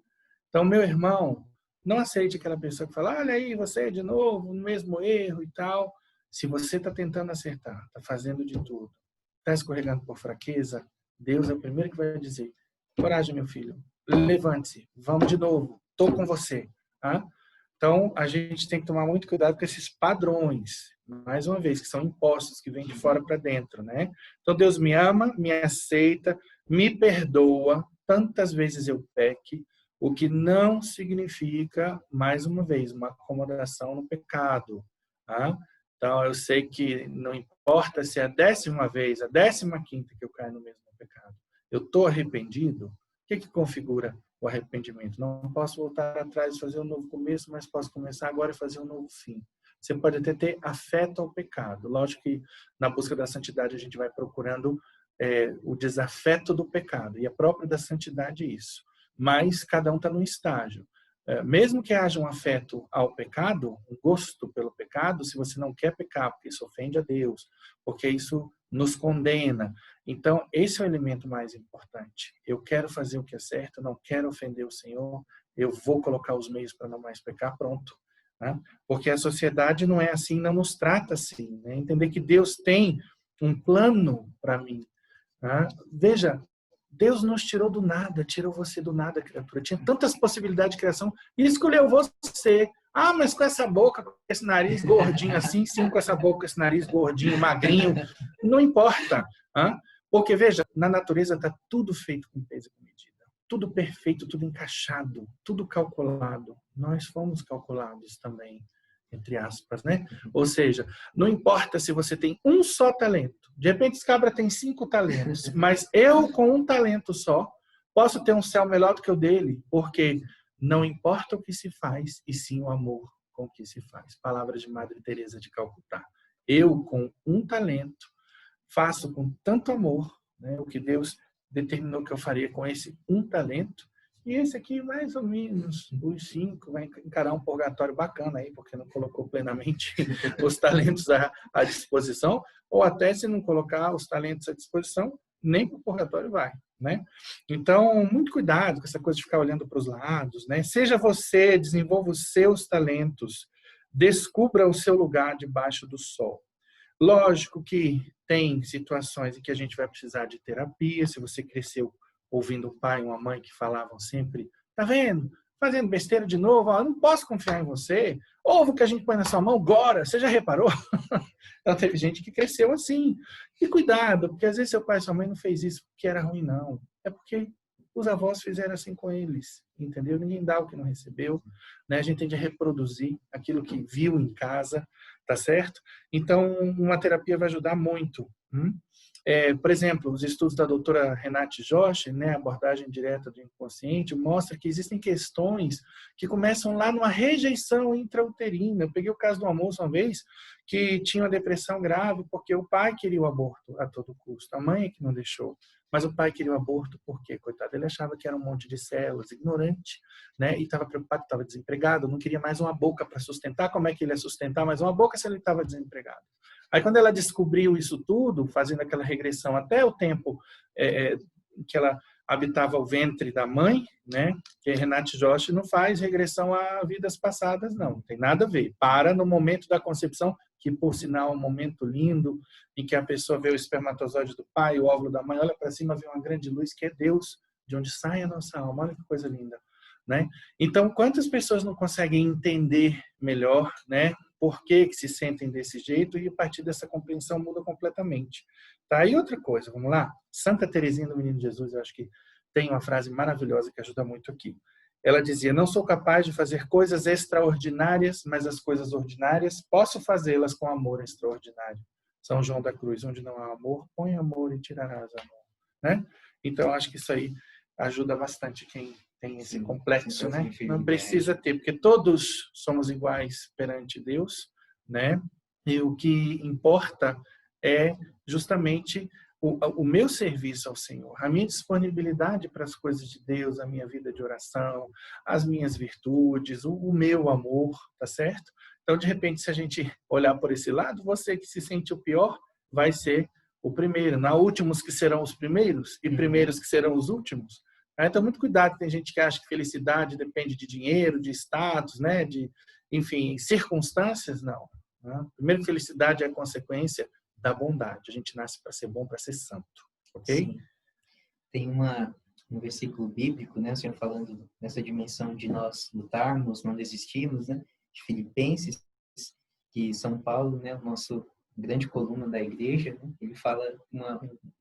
Então, meu irmão, não aceite aquela pessoa que fala, olha aí, você de novo, no mesmo erro e tal. Se você está tentando acertar, está fazendo de tudo, está escorregando por fraqueza, Deus é o primeiro que vai dizer, coragem, meu filho, levante-se, vamos de novo, estou com você. Tá? Então, a gente tem que tomar muito cuidado com esses padrões, mais uma vez, que são impostos, que vêm de fora para dentro, né? Então, Deus me ama, me aceita, me perdoa, tantas vezes eu peque, o que não significa, mais uma vez, uma acomodação no pecado. Tá? Então, eu sei que não importa se é a 10ª vez, a 15ª que eu caio no mesmo pecado, eu estou arrependido, o que configura o arrependimento? Não posso voltar atrás e fazer um novo começo, mas posso começar agora e fazer um novo fim. Você pode até ter afeto ao pecado. Lógico que na busca da santidade a gente vai procurando o desafeto do pecado. E é próprio da santidade isso. Mas cada um está num estágio. Mesmo que haja um afeto ao pecado, um gosto pelo pecado, se você não quer pecar, porque isso ofende a Deus, porque isso nos condena. Então, esse é o elemento mais importante. Eu quero fazer o que é certo, não quero ofender o Senhor, eu vou colocar os meios para não mais pecar, pronto. Né? Porque a sociedade não é assim, não nos trata assim. Né? Entender que Deus tem um plano para mim. Né? Veja, Deus nos tirou do nada, tirou você do nada, criatura. Tinha tantas possibilidades de criação e escolheu você. Ah, mas com essa boca, com esse nariz gordinho assim, sim, com essa boca, com esse nariz gordinho, magrinho, não importa. Hein? Porque, veja, na natureza está tudo feito com peso e com medida. Tudo perfeito, tudo encaixado, tudo calculado. Nós fomos calculados também, entre aspas, né? Ou seja, não importa se você tem um só talento. De repente, esse cabra tem 5 talentos, mas eu, com um talento só, posso ter um céu melhor do que o dele, porque não importa o que se faz, e sim o amor com o que se faz. Palavras de Madre Teresa de Calcutá. Eu, com um talento, faço com tanto amor, né, o que Deus determinou que eu faria com esse um talento, e esse aqui, mais ou menos, os 5, vai encarar um purgatório bacana aí, porque não colocou plenamente os talentos à disposição, ou até se não colocar os talentos à disposição, nem para o purgatório vai, né? Então, muito cuidado com essa coisa de ficar olhando para os lados, né? Seja você, desenvolva os seus talentos, descubra o seu lugar debaixo do sol. Lógico que tem situações em que a gente vai precisar de terapia, se você cresceu ouvindo um pai e uma mãe que falavam sempre, tá vendo? Fazendo besteira de novo, eu não posso confiar em você. Ovo que a gente põe na sua mão, agora, você já reparou? Então, teve gente que cresceu assim. E cuidado, porque às vezes seu pai e sua mãe não fez isso porque era ruim, não. É porque os avós fizeram assim com eles, entendeu? Ninguém dá o que não recebeu, né? A gente tem de reproduzir aquilo que viu em casa, tá certo? Então, uma terapia vai ajudar muito. Por exemplo, os estudos da doutora Renate Joshi, né, abordagem direta do inconsciente, mostra que existem questões que começam lá numa rejeição intrauterina. Eu peguei o caso de uma moça uma vez que tinha uma depressão grave porque o pai queria o aborto a todo custo, a mãe é que não deixou. Mas o pai queria o aborto porque, coitado, ele achava que era um monte de células, ignorante, né? E estava preocupado, estava desempregado, não queria mais uma boca para sustentar. Como é que ele ia sustentar mais uma boca se ele estava desempregado? Aí, quando ela descobriu isso tudo, fazendo aquela regressão até o tempo que ela habitava o ventre da mãe, né? Que Renate Joshi não faz regressão a vidas passadas, não tem nada a ver. Para no momento da concepção, que por sinal é um momento lindo, em que a pessoa vê o espermatozoide do pai, o óvulo da mãe, olha para cima, vê uma grande luz que é Deus, de onde sai a nossa alma. Olha que coisa linda, né? Então, quantas pessoas não conseguem entender melhor, né, por que se sentem desse jeito, e a partir dessa compreensão muda completamente. Tá? E outra coisa, vamos lá? Santa Teresinha do Menino Jesus, eu acho que tem uma frase maravilhosa que ajuda muito aqui. Ela dizia: não sou capaz de fazer coisas extraordinárias, mas as coisas ordinárias posso fazê-las com amor extraordinário. São João da Cruz: onde não há amor, põe amor e tirarás amor. Né? Então, acho que isso aí ajuda bastante quem tem esse complexo, né? Não precisa ter, porque todos somos iguais perante Deus, né? E o que importa é justamente o meu serviço ao Senhor, a minha disponibilidade para as coisas de Deus, a minha vida de oração, as minhas virtudes, o meu amor, tá certo? Então, de repente, se a gente olhar por esse lado, você que se sente o pior vai ser o primeiro. Não há últimos que serão os primeiros e primeiros que serão os últimos. Então, muito cuidado, tem gente que acha que felicidade depende de dinheiro, de status, né? De, enfim, circunstâncias, não. Né? Primeiro, felicidade é a consequência da bondade. A gente nasce para ser bom, para ser santo, ok? Sim. Tem um versículo bíblico, né, o Senhor falando nessa dimensão de nós lutarmos, não desistirmos, né, de Filipenses, que São Paulo, né, o nosso grande coluna da igreja, né, ele fala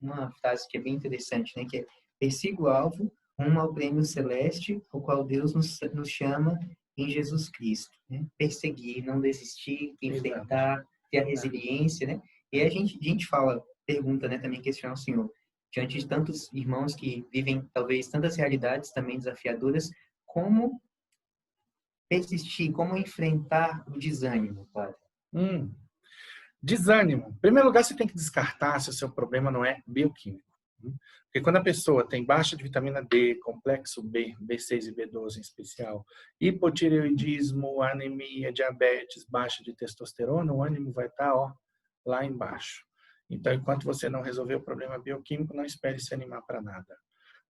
uma frase que é bem interessante, né, que é: persigo o alvo rumo ao prêmio celeste, o qual Deus nos chama em Jesus Cristo. Né? Perseguir, não desistir, enfrentar, ter a resiliência, né? E a gente fala, pergunta, né, também questionar o Senhor, diante de tantos irmãos que vivem, talvez, tantas realidades também desafiadoras, como persistir, como enfrentar o desânimo, Padre? Desânimo. Em primeiro lugar, você tem que descartar se o seu problema não é bioquímico. Porque quando a pessoa tem baixa de vitamina D, complexo B, B6 e B12 em especial, hipotireoidismo, anemia, diabetes, baixa de testosterona, o ânimo vai estar lá embaixo. Então, enquanto você não resolver o problema bioquímico, não espere se animar para nada.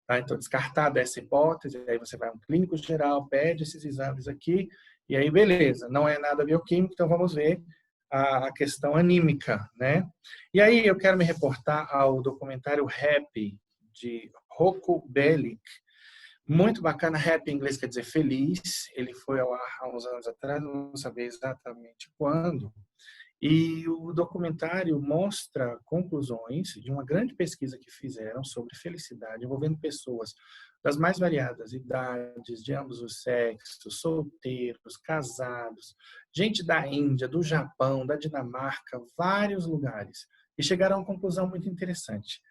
Tá? Então, descartada essa hipótese, aí você vai a um clínico geral, pede esses exames aqui, e aí beleza, não é nada bioquímico, então vamos ver a questão anímica, né? E aí eu quero me reportar ao documentário Happy, de Rocco Bellic. Muito bacana. Happy em inglês quer dizer feliz. Ele foi ao ar há uns anos atrás, não sabia exatamente quando. E o documentário mostra conclusões de uma grande pesquisa que fizeram sobre felicidade, envolvendo pessoas das mais variadas idades, de ambos os sexos, solteiros, casados, gente da Índia, do Japão, da Dinamarca, vários lugares. E chegaram a uma conclusão muito interessante.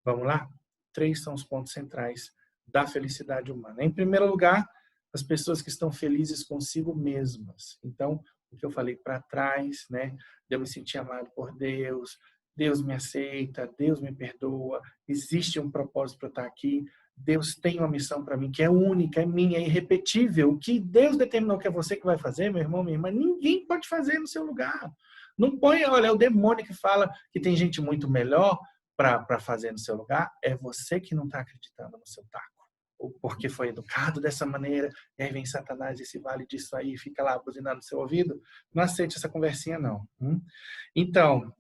Vamos lá? 3 são os pontos centrais da felicidade humana. Em primeiro lugar, as pessoas que estão felizes consigo mesmas. Então, o que eu falei para trás, né? De eu me sentir amado por Deus, Deus me aceita, Deus me perdoa, existe um propósito para eu estar aqui, Deus tem uma missão para mim que é única, é minha, é irrepetível. O que Deus determinou que é você que vai fazer, meu irmão, minha irmã, ninguém pode fazer no seu lugar. Não põe, olha, é o demônio que fala que tem gente muito melhor para fazer no seu lugar, é você que não está acreditando no seu taco. Ou porque foi educado dessa maneira, e aí vem Satanás e se vale disso aí, fica lá buzinando no seu ouvido. Não aceite essa conversinha, não. Então,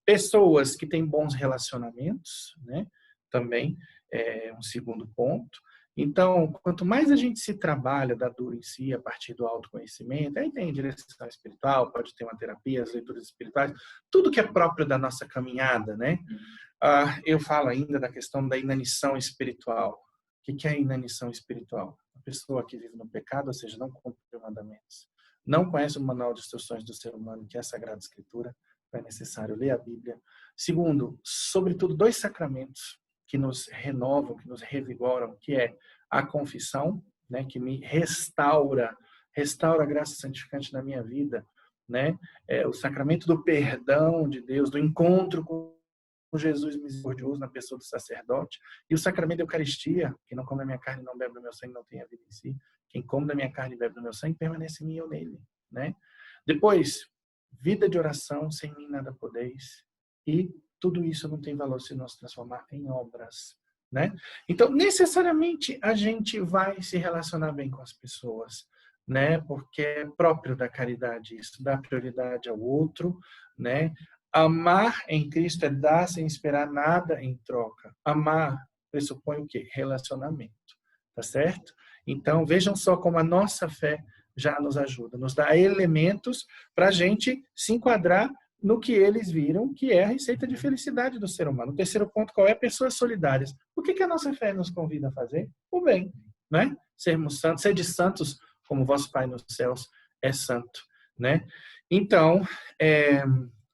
pessoas que têm bons relacionamentos, né? Também é um segundo ponto. Então, quanto mais a gente se trabalha da dor em si, a partir do autoconhecimento, aí tem direção espiritual, pode ter uma terapia, as leituras espirituais, tudo que é próprio da nossa caminhada, né? Eu falo ainda da questão da inanição espiritual. O que é a inanição espiritual? A pessoa que vive no pecado, ou seja, não cumpre os mandamentos, não conhece o manual de instruções do ser humano, que é a Sagrada Escritura, é necessário ler a Bíblia. Segundo, sobretudo, 2 sacramentos que nos renovam, que nos revigoram, que é a confissão, né, que me restaura a graça santificante na minha vida, né? O sacramento do perdão de Deus, do encontro com Jesus misericordioso na pessoa do sacerdote, e o sacramento da Eucaristia, que não come da minha carne e não bebe do meu sangue, não tem a vida em si. Quem come da minha carne e bebe do meu sangue, permanece em mim e eu nele, né? Depois, vida de oração, sem mim nada podeis. E tudo isso não tem valor se não se transformar em obras, né? Então, necessariamente, a gente vai se relacionar bem com as pessoas. né? Porque é próprio da caridade isso, dar prioridade ao outro, né? Amar em Cristo é dar sem esperar nada em troca. Amar pressupõe o quê? Relacionamento, tá certo? Então, vejam só como a nossa fé já nos ajuda, nos dá elementos para a gente se enquadrar no que eles viram, que é a receita de felicidade do ser humano. O terceiro ponto, qual é? Pessoas solidárias. O que a nossa fé nos convida a fazer? O bem, né? Sermos santos, ser de santos como vosso Pai nos céus é santo, né? Então,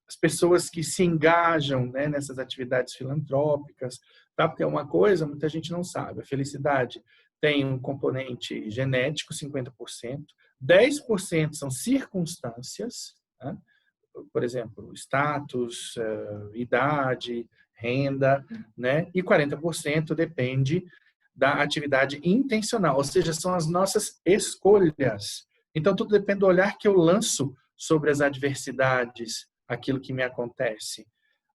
as pessoas que se engajam, né, nessas atividades filantrópicas, tá? Porque é uma coisa, muita gente não sabe, a felicidade tem um componente genético, 50%, 10% são circunstâncias, né? Por exemplo, status, idade, renda, né? E 40% depende da atividade intencional, ou seja, são as nossas escolhas. Então, tudo depende do olhar que eu lanço sobre as adversidades, aquilo que me acontece.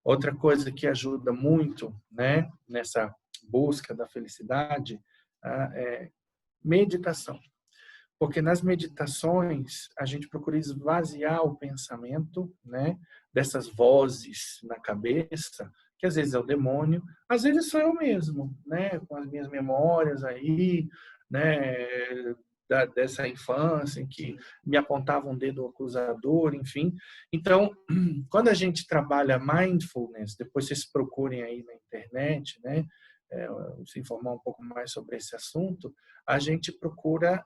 Outra coisa que ajuda muito, né, nessa busca da felicidade, é meditação. Porque nas meditações a gente procura esvaziar o pensamento, né, dessas vozes na cabeça, que às vezes é o demônio, às vezes sou eu mesmo, né, com as minhas memórias aí, né, dessa infância em que me apontava um dedo acusador, enfim. Então, quando a gente trabalha mindfulness, depois vocês procurem aí na internet, né, se informar um pouco mais sobre esse assunto, a gente procura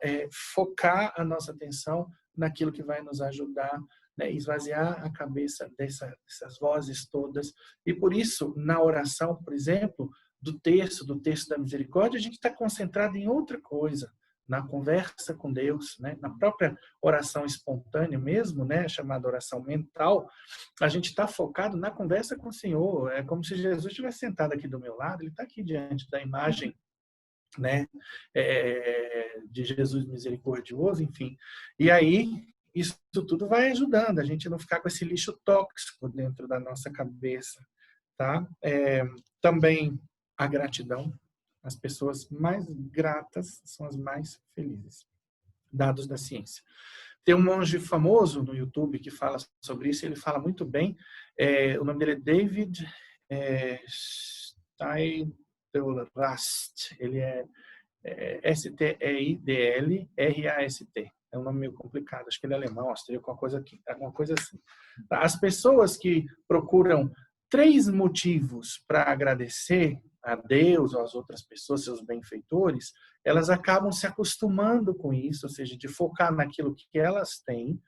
focar a nossa atenção naquilo que vai nos ajudar, né, esvaziar a cabeça dessas vozes todas. E por isso, na oração, por exemplo, do terço da misericórdia, a gente está concentrado em outra coisa, na conversa com Deus, né, na própria oração espontânea mesmo, né, chamada oração mental, a gente está focado na conversa com o Senhor. É como se Jesus estivesse sentado aqui do meu lado, ele está aqui diante da imagem, né, de Jesus misericordioso, enfim. E aí, isso tudo vai ajudando a gente a não ficar com esse lixo tóxico dentro da nossa cabeça, tá? Também a gratidão. As pessoas mais gratas são as mais felizes. Dados da ciência. Tem um monge famoso no YouTube que fala sobre isso, ele fala muito bem. O nome dele é David Steindl-Rast. Ele é Steidl-Rast. É um nome meio complicado, acho que ele é alemão, austríaco, alguma coisa assim. As pessoas que procuram 3 motivos para agradecer a Deus ou às outras pessoas, seus benfeitores, elas acabam se acostumando com isso, ou seja, de focar naquilo que elas têm,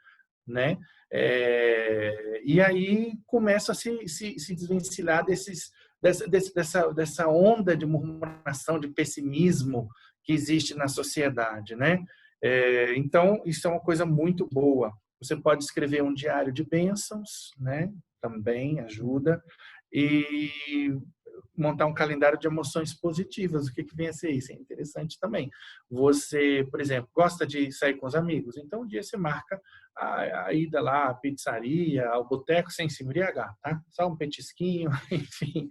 né? E aí começa a se desvencilhar dessa onda de murmuração, de pessimismo que existe na sociedade, né? Então, isso é uma coisa muito boa. Você pode escrever um diário de bênçãos, né? Também ajuda. E montar um calendário de emoções positivas. O que vem a ser isso? É interessante também. Você, por exemplo, gosta de sair com os amigos, então um dia você marca a ida lá à pizzaria, ao boteco, sem se embriagar, tá? Só um petisquinho, enfim.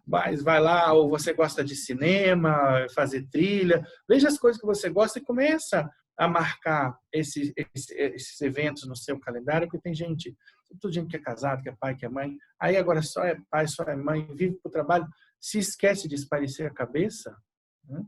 Mas vai lá, ou você gosta de cinema, fazer trilha, veja as coisas que você gosta e começa a marcar esses eventos no seu calendário, porque tem gente, toda gente que é casado, que é pai, que é mãe, aí agora só é pai, só é mãe, vive para o trabalho, se esquece de espairecer a cabeça, né,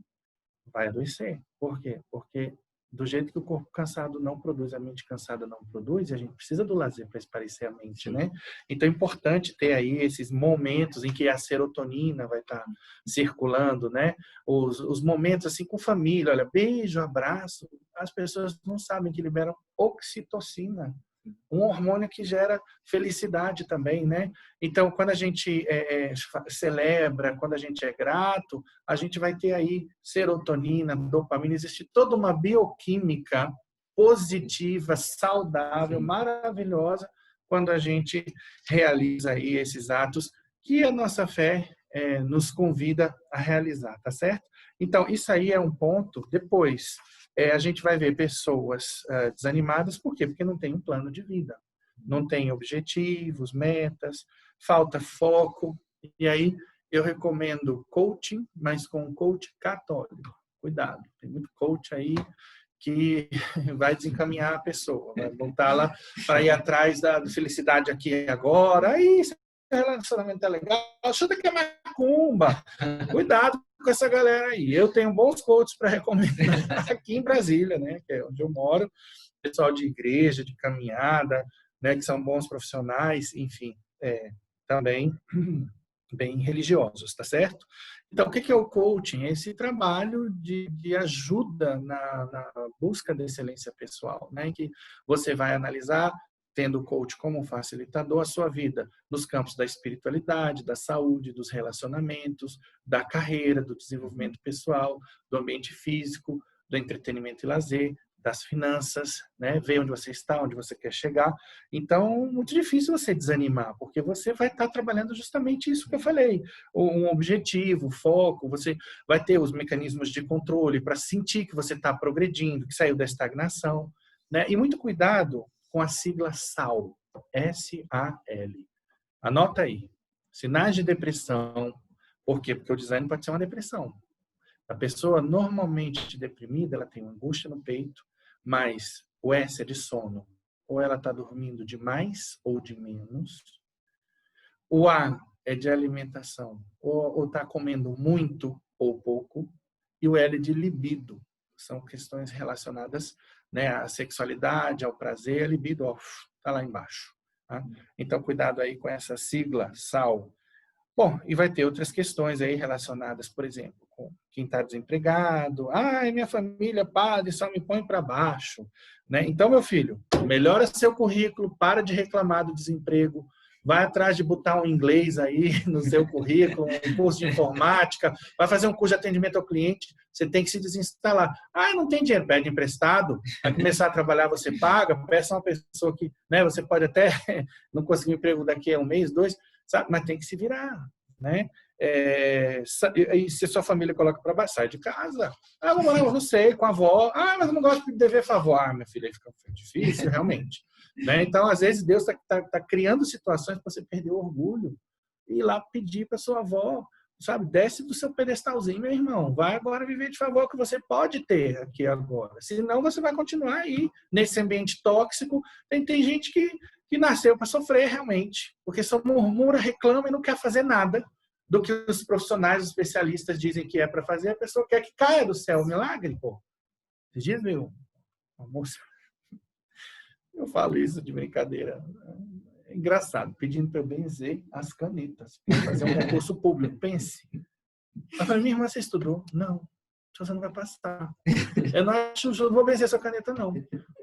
vai adoecer. Por quê? Porque do jeito que o corpo cansado não produz, a mente cansada não produz, e a gente precisa do lazer para espairecer a mente, né? Então é importante ter aí esses momentos em que a serotonina vai estar circulando, né? Os momentos assim com família, olha, beijo, abraço. As pessoas não sabem que liberam oxitocina, um hormônio que gera felicidade também, né? Então, quando a gente celebra, quando a gente é grato, a gente vai ter aí serotonina, dopamina, existe toda uma bioquímica positiva, saudável, maravilhosa, quando a gente realiza aí esses atos que a nossa fé nos convida a realizar, tá certo? Então, isso aí é um ponto. Depois, a gente vai ver pessoas desanimadas, por quê? Porque não tem um plano de vida, não tem objetivos, metas, falta foco, e aí eu recomendo coaching, mas com um coach católico. Cuidado, tem muito coach aí que vai desencaminhar a pessoa, vai voltá-la para ir atrás da felicidade aqui e agora. Aí, esse relacionamento é legal, chuta que é macumba. Cuidado com essa galera aí. Eu tenho bons coaches para recomendar aqui em Brasília, né, que é onde eu moro, pessoal de igreja, de caminhada, né, que são bons profissionais, enfim, também bem religiosos, tá certo? Então, o que é o coaching? É esse trabalho de ajuda na busca da excelência pessoal, né? Em que você vai analisar, tendo o coach como um facilitador, a sua vida nos campos da espiritualidade, da saúde, dos relacionamentos, da carreira, do desenvolvimento pessoal, do ambiente físico, do entretenimento e lazer, das finanças, né? Ver onde você está, onde você quer chegar. Então, muito difícil você desanimar, porque você vai estar trabalhando justamente isso que eu falei, um objetivo, foco, você vai ter os mecanismos de controle para sentir que você está progredindo, que saiu da estagnação, né? E muito cuidado com a sigla SAL, S-A-L. Anota aí. Sinais de depressão. Por quê? Porque o desânimo pode ser uma depressão. A pessoa normalmente deprimida, ela tem uma angústia no peito, mas o S é de sono. Ou ela está dormindo demais ou de menos. O A é de alimentação. Ou está comendo muito ou pouco. E o L é de libido. São questões relacionadas, né, à sexualidade, ao prazer. A libido está lá embaixo. Tá? Então, cuidado aí com essa sigla, SAL. Bom, e vai ter outras questões aí relacionadas, por exemplo, com quem está desempregado. Ai, minha família, padre, só me põe para baixo. Né? Então, meu filho, melhora seu currículo, para de reclamar do desemprego, vai atrás de botar um inglês aí no seu currículo, um curso de informática, vai fazer um curso de atendimento ao cliente, você tem que se desinstalar. Ah, não tem dinheiro, pede emprestado, vai começar a trabalhar, você paga, peça uma pessoa que, né, você pode até não conseguir um emprego daqui a um mês, dois, sabe? Mas tem que se virar, né? E se a sua família coloca para baixo, sai de casa. Ah, vou morar, eu não sei, com a avó. Ah, mas eu não gosto de dever favor. Ah, minha filha, aí fica difícil, realmente. Né? Então, às vezes, Deus está criando situações para você perder o orgulho e ir lá pedir para sua avó, sabe? Desce do seu pedestalzinho, meu irmão. Vai agora viver de favor que você pode ter aqui agora. Senão, você vai continuar aí nesse ambiente tóxico. Tem gente que nasceu para sofrer realmente, porque só murmura, reclama e não quer fazer nada do que os profissionais, os especialistas dizem que é para fazer. A pessoa quer que caia do céu o milagre, pô. Esses dias, meu, uma moça, eu falo isso de brincadeira, é engraçado, pedindo para eu benzer as canetas, para fazer um concurso público, pense. Eu falei, minha irmã, você estudou? Não. Você não vai passar. Eu não vou benzer sua caneta, não.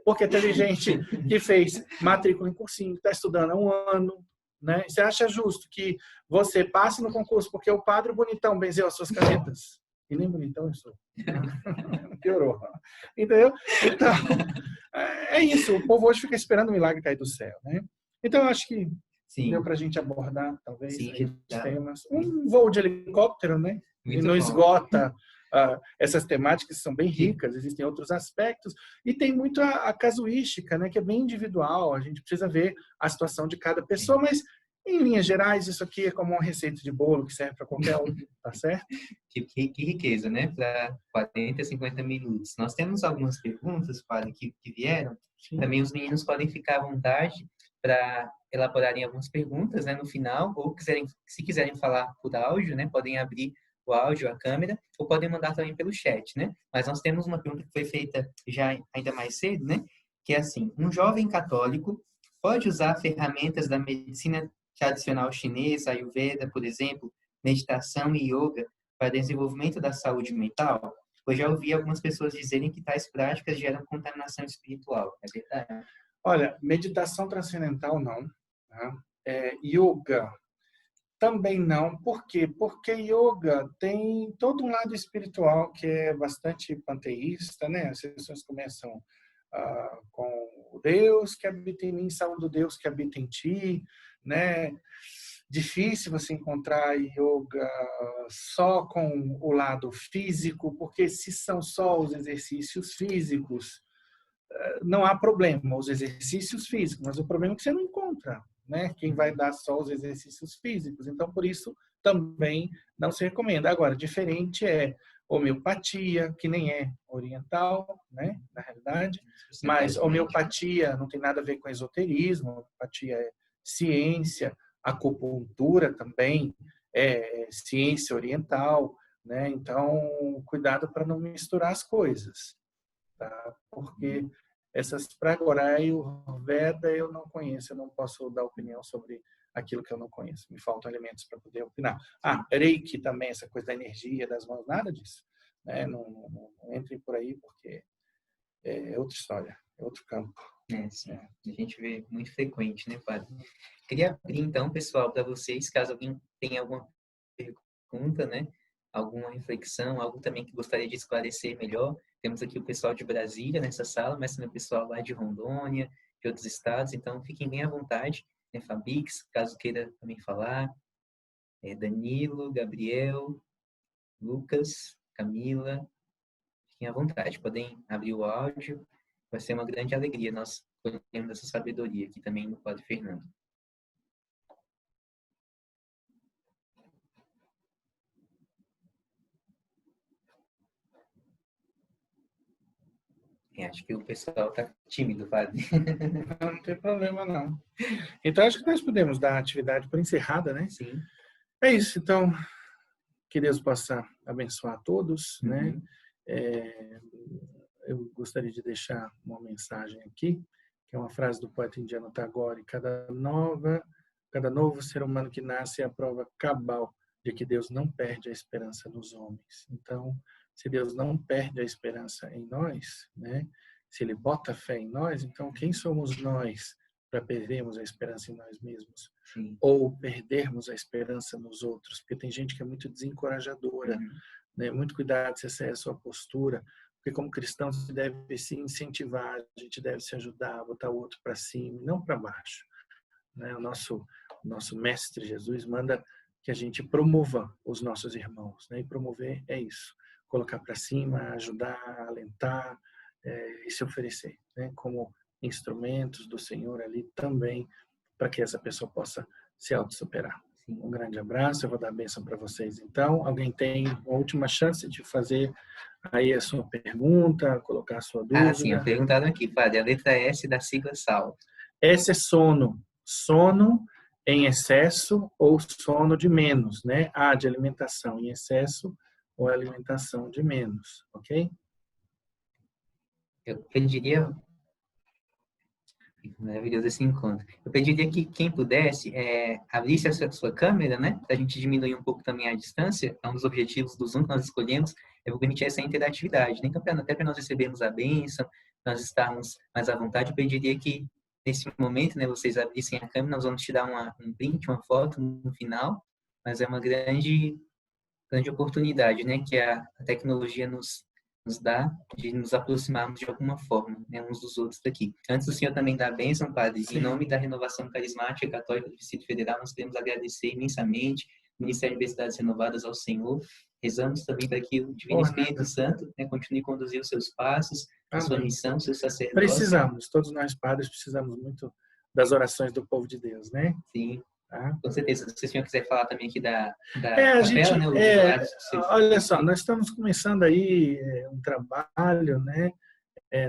Porque teve gente que fez matrícula em cursinho, que está estudando há um ano. Né? Você acha justo que você passe no concurso porque o padre bonitão benzeu as suas canetas? E nem bonitão eu sou. Piorou. Entendeu? Então, é isso. O povo hoje fica esperando o milagre cair do céu. Né? Então, eu acho que sim, deu para a gente abordar, talvez, sim, os temas. Um voo de helicóptero, né? Muito e não bom. Esgota essas temáticas que são bem ricas, existem outros aspectos, e tem muito a casuística, né, que é bem individual, a gente precisa ver a situação de cada pessoa, mas em linhas gerais isso aqui é como uma receita de bolo que serve para qualquer um, tá certo? Que riqueza, né, para 40, 50 minutos. Nós temos algumas perguntas, padre, que vieram. Sim. Também os meninos podem ficar à vontade para elaborarem algumas perguntas, né, no final, ou se quiserem falar por áudio, né, podem abrir o áudio, a câmera, ou podem mandar também pelo chat, né? Mas nós temos uma pergunta que foi feita já ainda mais cedo, né? Que é assim, um jovem católico pode usar ferramentas da medicina tradicional chinesa, Ayurveda, por exemplo, meditação e yoga para desenvolvimento da saúde mental? Eu já ouvi algumas pessoas dizerem que tais práticas geram contaminação espiritual, é verdade? Olha, meditação transcendental não, tá? Yoga também não. Por quê? Porque yoga tem todo um lado espiritual que é bastante panteísta, né? As pessoas começam com o Deus que habita em mim, saúde do Deus que habita em ti, né? Difícil você encontrar yoga só com o lado físico, porque se são só os exercícios físicos, não há problema, os exercícios físicos, mas o problema é que você não encontra, né? Quem vai dar só os exercícios físicos. Então, por isso, também não se recomenda. Agora, diferente é homeopatia, que nem é oriental, né, na realidade, mas homeopatia não tem nada a ver com esoterismo, homeopatia é ciência, acupuntura também é ciência oriental, né? Então, cuidado para não misturar as coisas, tá? Porque essas Pragorai e o Veda eu não conheço, eu não posso dar opinião sobre aquilo que eu não conheço. Me faltam elementos para poder opinar. Reiki também, essa coisa da energia, das mãos, nada disso, né? Não entrem por aí porque é outra história, é outro campo. Sim. A gente vê muito frequente, né, padre? Queria abrir, então, pessoal, para vocês, caso alguém tenha alguma pergunta, né? Alguma reflexão, algo também que gostaria de esclarecer melhor. Temos aqui o pessoal de Brasília nessa sala, mas também o pessoal lá de Rondônia, de outros estados, então fiquem bem à vontade, né, Fabix, caso queira também falar, Danilo, Gabriel, Lucas, Camila, fiquem à vontade, podem abrir o áudio, vai ser uma grande alegria nós colhemos essa sabedoria aqui também no Padre Fernando. Acho que o pessoal está tímido, padre. Não tem problema, não. Então, acho que nós podemos dar a atividade por encerrada, né? Sim. É isso, então, que Deus possa abençoar a todos, né? Eu gostaria de deixar uma mensagem aqui, que é uma frase do poeta indiano Tagore: cada novo ser humano que nasce é a prova cabal de que Deus não perde a esperança nos homens. Então, se Deus não perde a esperança em nós, né? Se Ele bota fé em nós, então quem somos nós para perdermos a esperança em nós mesmos? Sim. Ou perdermos a esperança nos outros? Porque tem gente que é muito desencorajadora, né? Muito cuidado se essa é a sua postura, porque como cristão você deve se incentivar, a gente deve se ajudar, botar o outro para cima, não para baixo, né? O nosso mestre Jesus manda que a gente promova os nossos irmãos, né? E promover é isso, colocar para cima, ajudar, alentar e se oferecer, né? Como instrumentos do Senhor ali também, para que essa pessoa possa se autossuperar. Um grande abraço, eu vou dar a bênção para vocês. Então, alguém tem uma última chance de fazer aí a sua pergunta, colocar a sua dúvida? Sim, perguntaram aqui, padre, a letra S da sigla SAL. S é sono. Sono em excesso ou sono de menos, né? A de alimentação em excesso ou alimentação de menos, ok? Eu pediria... Maravilhoso esse encontro. Eu pediria que quem pudesse abrisse a sua câmera, né? Para a gente diminuir um pouco também a distância. É um dos objetivos do Zoom que nós escolhemos, é permitir essa interatividade. Então, até para nós recebermos a bênção, nós estarmos mais à vontade, eu pediria que, nesse momento, né, vocês abrissem a câmera, nós vamos te dar um print, uma foto no final, mas é uma grande oportunidade, né, que a tecnologia nos dá de nos aproximarmos de alguma forma, né, uns dos outros daqui. Antes do senhor também dar a bênção, padre, em nome da Renovação Carismática Católica do Distrito Federal, nós queremos agradecer imensamente o Ministério de Universidades Renovadas ao Senhor. Rezamos também para que o Divino Espírito Santo, né, continue a conduzir os seus passos, a sua missão, o seu sacerdócio. Precisamos, todos nós padres precisamos muito das orações do povo de Deus, né? Sim. Tá? Com certeza. Se o senhor quiser falar também aqui da capela, né? Olha só, nós estamos começando aí um trabalho, né?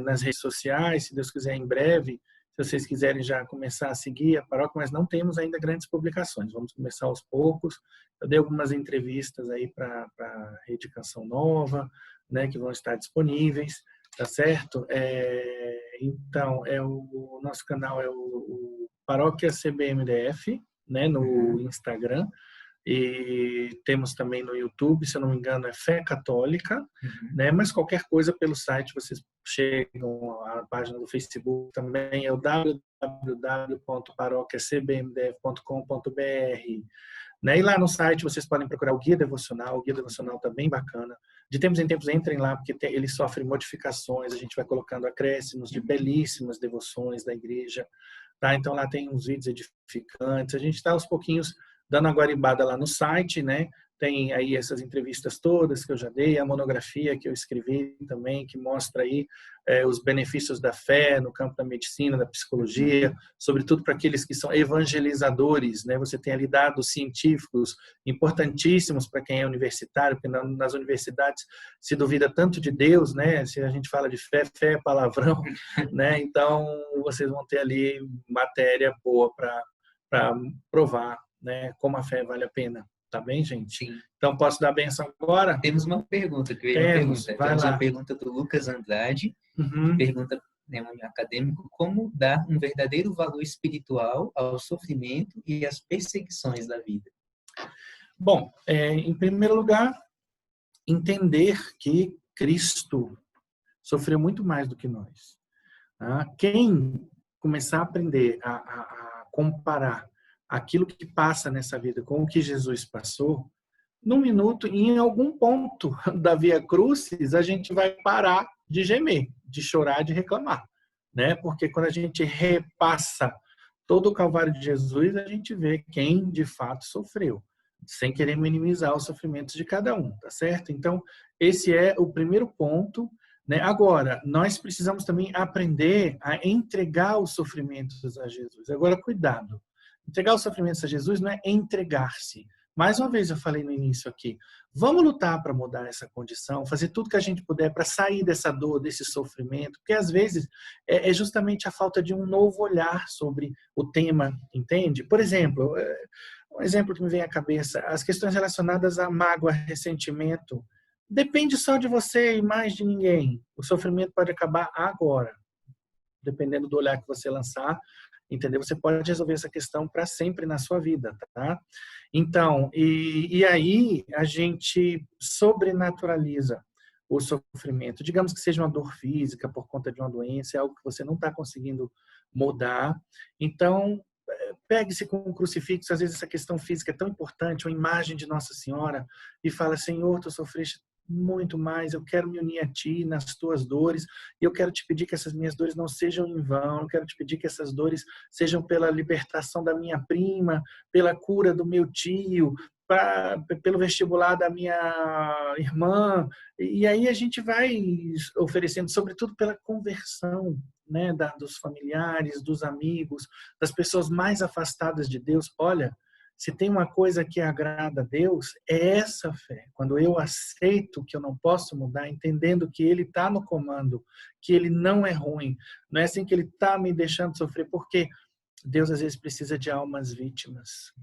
Nas redes sociais, se Deus quiser, em breve, se vocês quiserem já começar a seguir a paróquia, mas não temos ainda grandes publicações, vamos começar aos poucos. Eu dei algumas entrevistas aí para a Rede Canção Nova, né? Que vão estar disponíveis, tá certo? Então, o nosso canal é o Paróquia CBMDF, né, no Instagram, e temos também no YouTube, se eu não me engano, é Fé Católica, né, mas qualquer coisa pelo site, vocês chegam à página do Facebook, também é o www.paroquiacbmdf.com.br, né, e lá no site vocês podem procurar o Guia Devocional tá bem bacana. De tempos em tempos entrem lá, porque ele sofre modificações, a gente vai colocando acréscimos de belíssimas devoções da igreja, tá? Então lá tem uns vídeos edificantes, a gente está aos pouquinhos dando a guaribada lá no site, né? Tem aí essas entrevistas todas que eu já dei, a monografia que eu escrevi também, que mostra aí os benefícios da fé no campo da medicina, da psicologia, sobretudo para aqueles que são evangelizadores, né? Você tem ali dados científicos importantíssimos para quem é universitário, porque nas universidades se duvida tanto de Deus, né? Se a gente fala de fé, fé é palavrão, né? Então, vocês vão ter ali matéria boa para provar, né, como a fé vale a pena. Tá bem, gente? Sim. Então, posso dar a benção agora? Temos uma pergunta, Temos uma pergunta do Lucas Andrade, que pergunta, né, um acadêmico, como dar um verdadeiro valor espiritual ao sofrimento e às perseguições da vida? Bom, em primeiro lugar, entender que Cristo sofreu muito mais do que nós. Tá? Quem começar a aprender a comparar aquilo que passa nessa vida com o que Jesus passou, num minuto, em algum ponto da Via Crucis, a gente vai parar de gemer, de chorar, de reclamar, né? Porque quando a gente repassa todo o Calvário de Jesus, a gente vê quem de fato sofreu, sem querer minimizar os sofrimentos de cada um, tá certo? Então, esse é o primeiro ponto, né? Agora, nós precisamos também aprender a entregar os sofrimentos a Jesus. Agora, cuidado. Entregar os sofrimentos a Jesus não é entregar-se. Mais uma vez eu falei no início aqui, vamos lutar para mudar essa condição, fazer tudo que a gente puder para sair dessa dor, desse sofrimento, porque às vezes é justamente a falta de um novo olhar sobre o tema, entende? Por exemplo, um exemplo que me vem à cabeça, as questões relacionadas à mágoa, ressentimento, depende só de você e mais de ninguém. O sofrimento pode acabar agora, dependendo do olhar que você lançar. Entendeu? Você pode resolver essa questão para sempre na sua vida, tá? Então, e aí a gente sobrenaturaliza o sofrimento. Digamos que seja uma dor física por conta de uma doença, é algo que você não está conseguindo mudar. Então, pegue-se com um crucifixo, às vezes essa questão física é tão importante, uma imagem de Nossa Senhora, e fala, Senhor, tu sofreste muito mais, eu quero me unir a ti nas tuas dores, e eu quero te pedir que essas minhas dores não sejam em vão, eu quero te pedir que essas dores sejam pela libertação da minha prima, pela cura do meu tio, pelo vestibular da minha irmã, e aí a gente vai oferecendo, sobretudo pela conversão, né, dos familiares, dos amigos, das pessoas mais afastadas de Deus. Olha, se tem uma coisa que agrada a Deus, é essa fé. Quando eu aceito que eu não posso mudar, entendendo que Ele está no comando, que Ele não é ruim, não é assim que Ele está me deixando sofrer, porque Deus às vezes precisa de almas vítimas,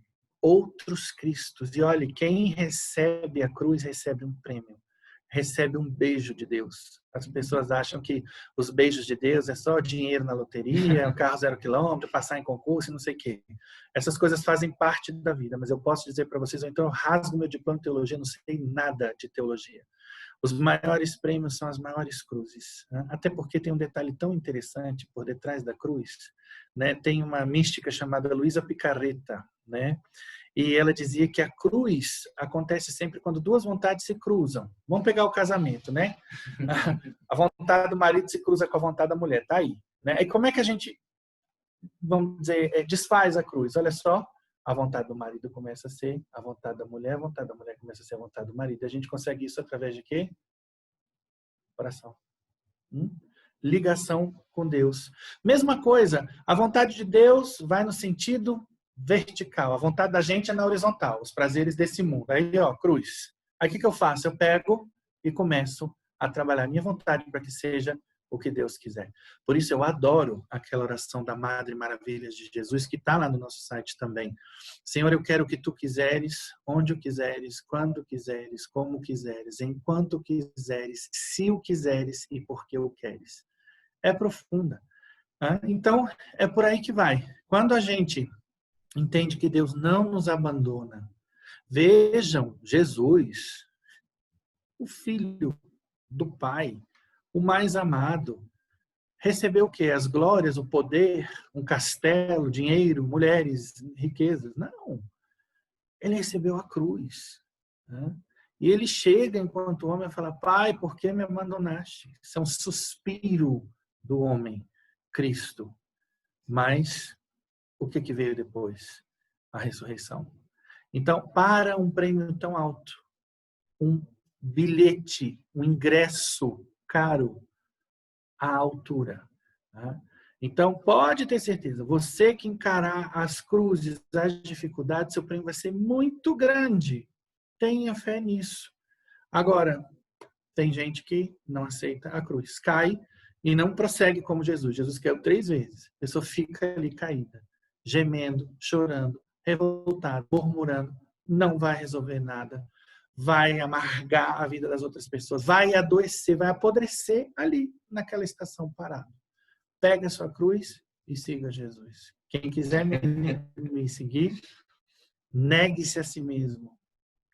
outros Cristos. E olha, quem recebe a cruz recebe um prêmio, recebe um beijo de Deus. As pessoas acham que os beijos de Deus é só dinheiro na loteria, um carro 0 quilômetro, passar em concurso e não sei o quê. Essas coisas fazem parte da vida, mas eu posso dizer para vocês, então eu rasgo meu diploma de teologia, não sei nada de teologia. Os maiores prêmios são as maiores cruzes, né? Até porque tem um detalhe tão interessante por detrás da cruz, né? Tem uma mística chamada Luisa Picarreta, né? E ela dizia que a cruz acontece sempre quando duas vontades se cruzam. Vamos pegar o casamento, né? A vontade do marido se cruza com a vontade da mulher, tá aí, né? E como é que a gente, vamos dizer, desfaz a cruz? Olha só, a vontade do marido começa a ser a vontade da mulher começa a ser a vontade do marido. A gente consegue isso através de quê? Oração. Ligação com Deus. Mesma coisa, a vontade de Deus vai no sentido vertical, a vontade da gente é na horizontal, os prazeres desse mundo. Aí, ó, cruz. Aí o que eu faço? Eu pego e começo a trabalhar minha vontade para que seja o que Deus quiser. Por isso eu adoro aquela oração da Madre Maravilhas de Jesus, que está lá no nosso site também. Senhor, eu quero o que tu quiseres, onde o quiseres, quando quiseres, como quiseres, enquanto quiseres, se o quiseres e porque o queres. É profunda. Então, é por aí que vai. Quando a gente entende que Deus não nos abandona, vejam, Jesus, o Filho do Pai, o mais amado, recebeu o quê? As glórias, o poder, um castelo, dinheiro, mulheres, riquezas? Não. Ele recebeu a cruz, né? E ele chega enquanto homem a falar, Pai, por que me abandonaste? Isso é um suspiro do homem, Cristo. Mas o que veio depois? A ressurreição. Então, para um prêmio tão alto, um bilhete, um ingresso caro, à altura. Tá? Então, pode ter certeza, você que encarar as cruzes, as dificuldades, seu prêmio vai ser muito grande. Tenha fé nisso. Agora, tem gente que não aceita a cruz, cai e não prossegue como Jesus. Jesus caiu 3 vezes. A pessoa fica ali caída, gemendo, chorando, revoltada, murmurando. Não vai resolver nada. Vai amargar a vida das outras pessoas. Vai adoecer, vai apodrecer ali, naquela estação parada. Pega a sua cruz e siga Jesus. Quem quiser me seguir, negue-se a si mesmo.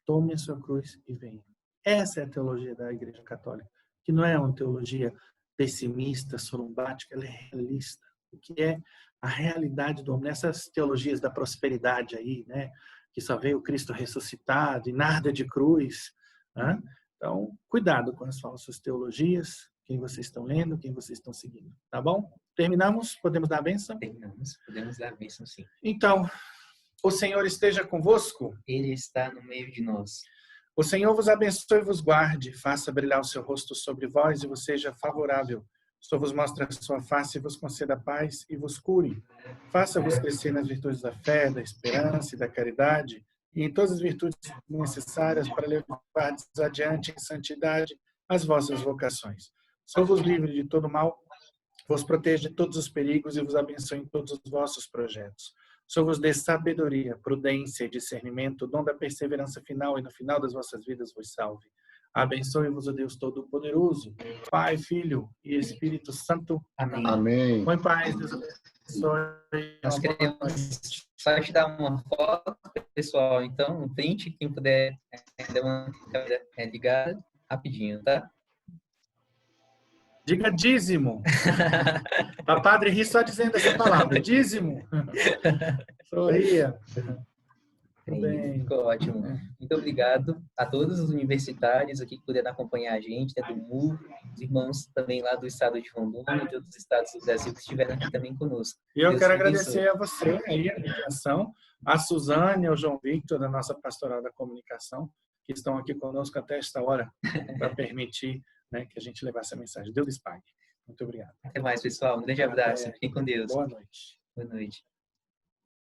Tome a sua cruz e venha. Essa é a teologia da Igreja Católica, que não é uma teologia pessimista, sorumbática, ela é realista. O que é a realidade do homem? Nessas teologias da prosperidade aí, né? Que só veio o Cristo ressuscitado e nada de cruz. Né? Então, cuidado com as falsas teologias, quem vocês estão lendo, quem vocês estão seguindo. Tá bom? Terminamos? Podemos dar a bênção? Terminamos, podemos dar a bênção, sim. Então, o Senhor esteja convosco. Ele está no meio de nós. O Senhor vos abençoe e vos guarde, faça brilhar o seu rosto sobre vós e vos seja favorável. O Senhor vos mostre a sua face e vos conceda paz e vos cure. Faça-vos crescer nas virtudes da fé, da esperança e da caridade, e em todas as virtudes necessárias para levar adiante em santidade as vossas vocações. O Senhor vos livre de todo mal, vos proteja de todos os perigos e vos abençoe em todos os vossos projetos. O Senhor vos dê sabedoria, prudência e discernimento, o dom da perseverança final e no final das vossas vidas vos salve. Abençoe-vos o Deus Todo-Poderoso, Pai, Filho e Espírito Santo. Amém. Amém. Com paz, Deus abençoe. Nós queremos só te dar uma foto, pessoal. Então, um print, quem puder ainda manter a câmera ligada, rapidinho, tá? Diga dízimo. A padre ri só dizendo essa palavra, dízimo. Sorria. Tudo bem. Ficou ótimo. Muito obrigado a todos os universitários aqui que puderam acompanhar a gente, né, do MU, os irmãos também lá do estado de Rondônia e de outros estados do Brasil que estiveram aqui também conosco. E eu quero agradecer a você aí, a mediação, a Suzane, ao João Victor, da nossa Pastoral da Comunicação, que estão aqui conosco até esta hora, para permitir, né, que a gente levasse a mensagem. Deus lhes pague. Muito obrigado. Até mais, pessoal. Um grande abraço. Fiquem com Deus. Boa noite. Boa noite.